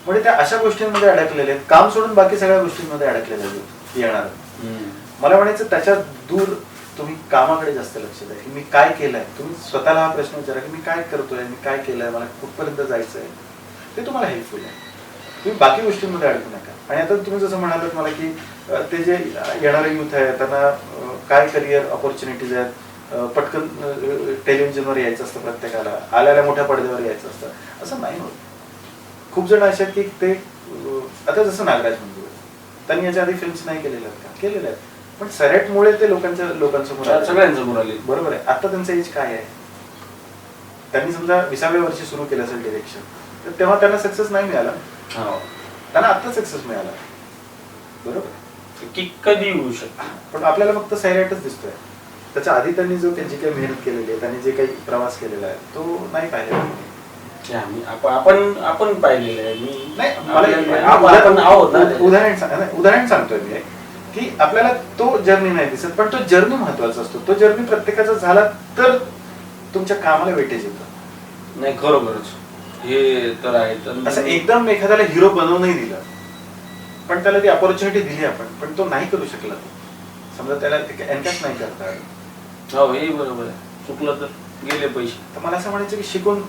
म्हणजे त्या अशा गोष्टींमध्ये अडकलेले आहेत, काम सोडून बाकी सगळ्या गोष्टींमध्ये अडकलेले येणार. मला म्हणायचं त्याच्या दूर तुम्ही कामाकडे जास्त लक्ष द्या की मी काय केलंय. तुम्ही स्वतःला हा प्रश्न विचारा की मी काय करतोय, मी काय केलंय, मला कुठपर्यंत जायचंय, ते तुम्हाला हेल्पफुल आहे. तुम्ही बाकी गोष्टींमध्ये अडकू नका. आणि आता तुम्ही जसं म्हणालात मला की ते जे येणारे युथ आहे त्यांना काय करिअर ऑपॉर्च्युनिटीज आहेत, पटकन टेलिव्हिजनवर यायचं असतं, प्रत्येकाला आल्याला मोठ्या पडद्यावर यायचं असतं, असं नाही होत. खूप जण असे आहेत की ते आता जसं नागराज मंजूर त्यांनी याच्या आधी फिल्म्स नाही केलेल्या आहेत का? केलेल्या आहेत, पण सैराटमुळे ते लोकांसमोर आले. सगळ्यांसमोर आले. बरोबर आहे. आता त्यांचं एज काय आहे? त्यांनी समजा 20व्या वर्षी सुरू केलं असेल डिरेक्शन, तर तेव्हा त्यांना सक्सेस नाही मिळाला, त्यांना आता सक्सेस मिळाला. बरोबर, की कधी येऊ शकतो. पण आपल्याला फक्त सैराटच दिसतोय. त्याच्या आधी त्यांनी जी काही मेहनत केलेली आहे, त्यांनी जे काही प्रवास केलेला आहे तो नाही पाहिलेला. आपण पाहिलेलं आहे. मी आपण उदाहरण सांगतोय मी की आपल्याला तो जर्नी नाही दिसत, पण तो जर्नी महत्वाचा असतो. तो जर्नी प्रत्येकाचा झाला तर तुमच्या कामाला वेटेज येतं. नाही, खरोखरच हे तर आहे. असं एकदम एखाद्याला हिरो बनवून नाही दिलं, पण त्याला ती अपॉर्च्युनिटी दिली आपण, पण तो नाही करू शकला. समजा त्याला एनकॅश नाही करता आलं. हो, हे बरोबर आहे. चुकलं तर गेले पैसे. तर मला असं म्हणायचं की शिकून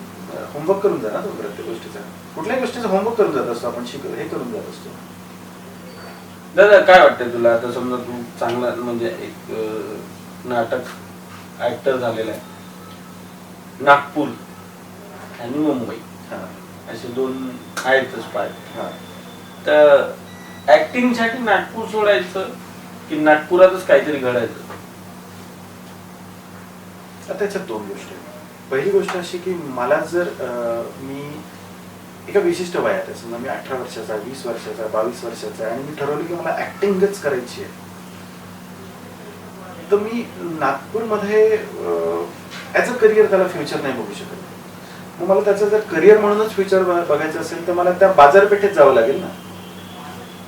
होमवर्क करून जा ना तो. प्रत्येक गोष्टीचा, कुठल्याही गोष्टीचा होमवर्क करून जात असतो आपण, हे करून जात असतो. दादा, काय वाटतंय तुला? आता समजा तू चांगला म्हणजे एक नाटक ऍक्टर झालेला आहे. नागपूर आणि मुंबई असे दोन आहेतच पार्ट. तर ऍक्टिंग साठी नागपूर सोडायचं की नागपुरातच काहीतरी घडायचं? आता त्याच्यात दोन गोष्टी आहेत. पहिली गोष्ट अशी की मला जर मी एका विशिष्ट वयात आहे, समजा मी 18 वर्षाचा, 20 वर्षाचा, 22 वर्षाचा आहे, आणि मी ठरवलं की मला ऍक्टिंगच करायची आहे, तर मी नागपूरमध्ये ऍज अ करिअर त्याला फ्युचर नाही बघू शकत. मग मला त्याचं जर करिअर म्हणूनच फ्युचर बघायचं असेल तर मला त्या बाजारपेठेत जावं लागेल ना.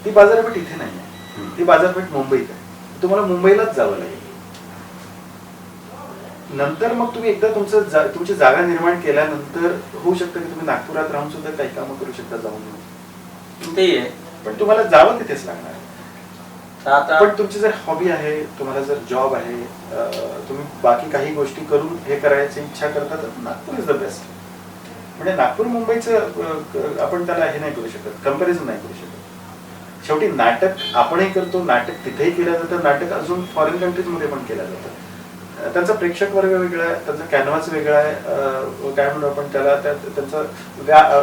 ती बाजारपेठ इथे नाही आहे, ती बाजारपेठ मुंबईत आहे. तुम्हाला मुंबईलाच जावं लागेल. नंतर मग तुम्ही एकदा तुमची जागा निर्माण केल्यानंतर होऊ शकतं की तुम्ही नागपुरात राहून सुद्धा काही कामं करू शकता जाऊन. ते आहे, पण तुम्हाला जावं तिथेच लागणार. आता पण तुमची जर हॉबी आहे, तुम्हाला जर जॉब आहे, तुम्ही बाकी काही गोष्टी करून हे करायची इच्छा करता, तर नागपूर इज द बेस्ट. म्हणजे नागपूर मुंबईचं आपण त्याला हे नाही करू शकत, कम्पॅरिझन नाही करू शकत. शेवटी नाटक आपणही करतो, नाटक तिथेही केलं जातं, नाटक अजून फॉरेन कंट्रीजमध्ये पण केलं जातं. त्यांचा प्रेक्षक वर्ग वेगळा आहे, त्यांचा कॅनव्हास वेगळा आहे. काय म्हणू आपण त्याला, त्यांचं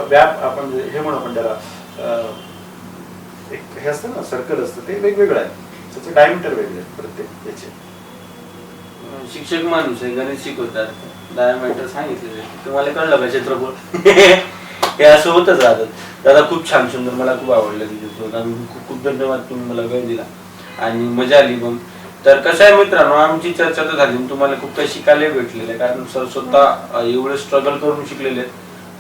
व्याप आपण हे म्हणू आपण त्याला, एक हे असतं ना, सर्कल असतं, ते वेगवेगळं आहे. त्याचे डायमीटर वेगळे आहेत प्रत्येक याचे. शिक्षक माणूस आहे, गणित शिकवतात, डायमीटर सांगितलेले. तुम्हाला कळलं का क्षेत्रफळ? हे असं होतच राहतं. दादा, खूप छान, सुंदर, मला खूप आवडलं तुझ्यासोबत. आम्ही खूप खूप धन्यवाद, तुम्ही मला वेळ दिला आणि मजा आली पण. तर कसं आहे मित्रांनो, आमची चर्चा तर झाली, तुम्हाला खूप काही शिकायला भेटलेलं आहे. कारण सर स्वतः एवढे स्ट्रगल करून शिकलेले आहेत,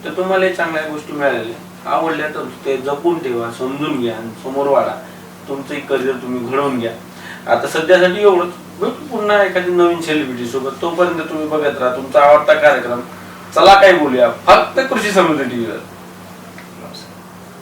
तर तुम्हाला चांगल्या गोष्टी मिळालेल्या. आवडल्या तर ते जपून ठेवा, समजून घ्या आणि समोर वाढा. तुमचंही करिअर तुम्ही घडवून घ्या. आता सध्यासाठी एवढंच. भेटू पुन्हा एखादी नवीन सेलिब्रिटी सोबत. तोपर्यंत तुम्ही बघत राहा तुमचा आवडता कार्यक्रम चला काय बोलूया, फक्त कृषी समृद्धी टीव्हीवर.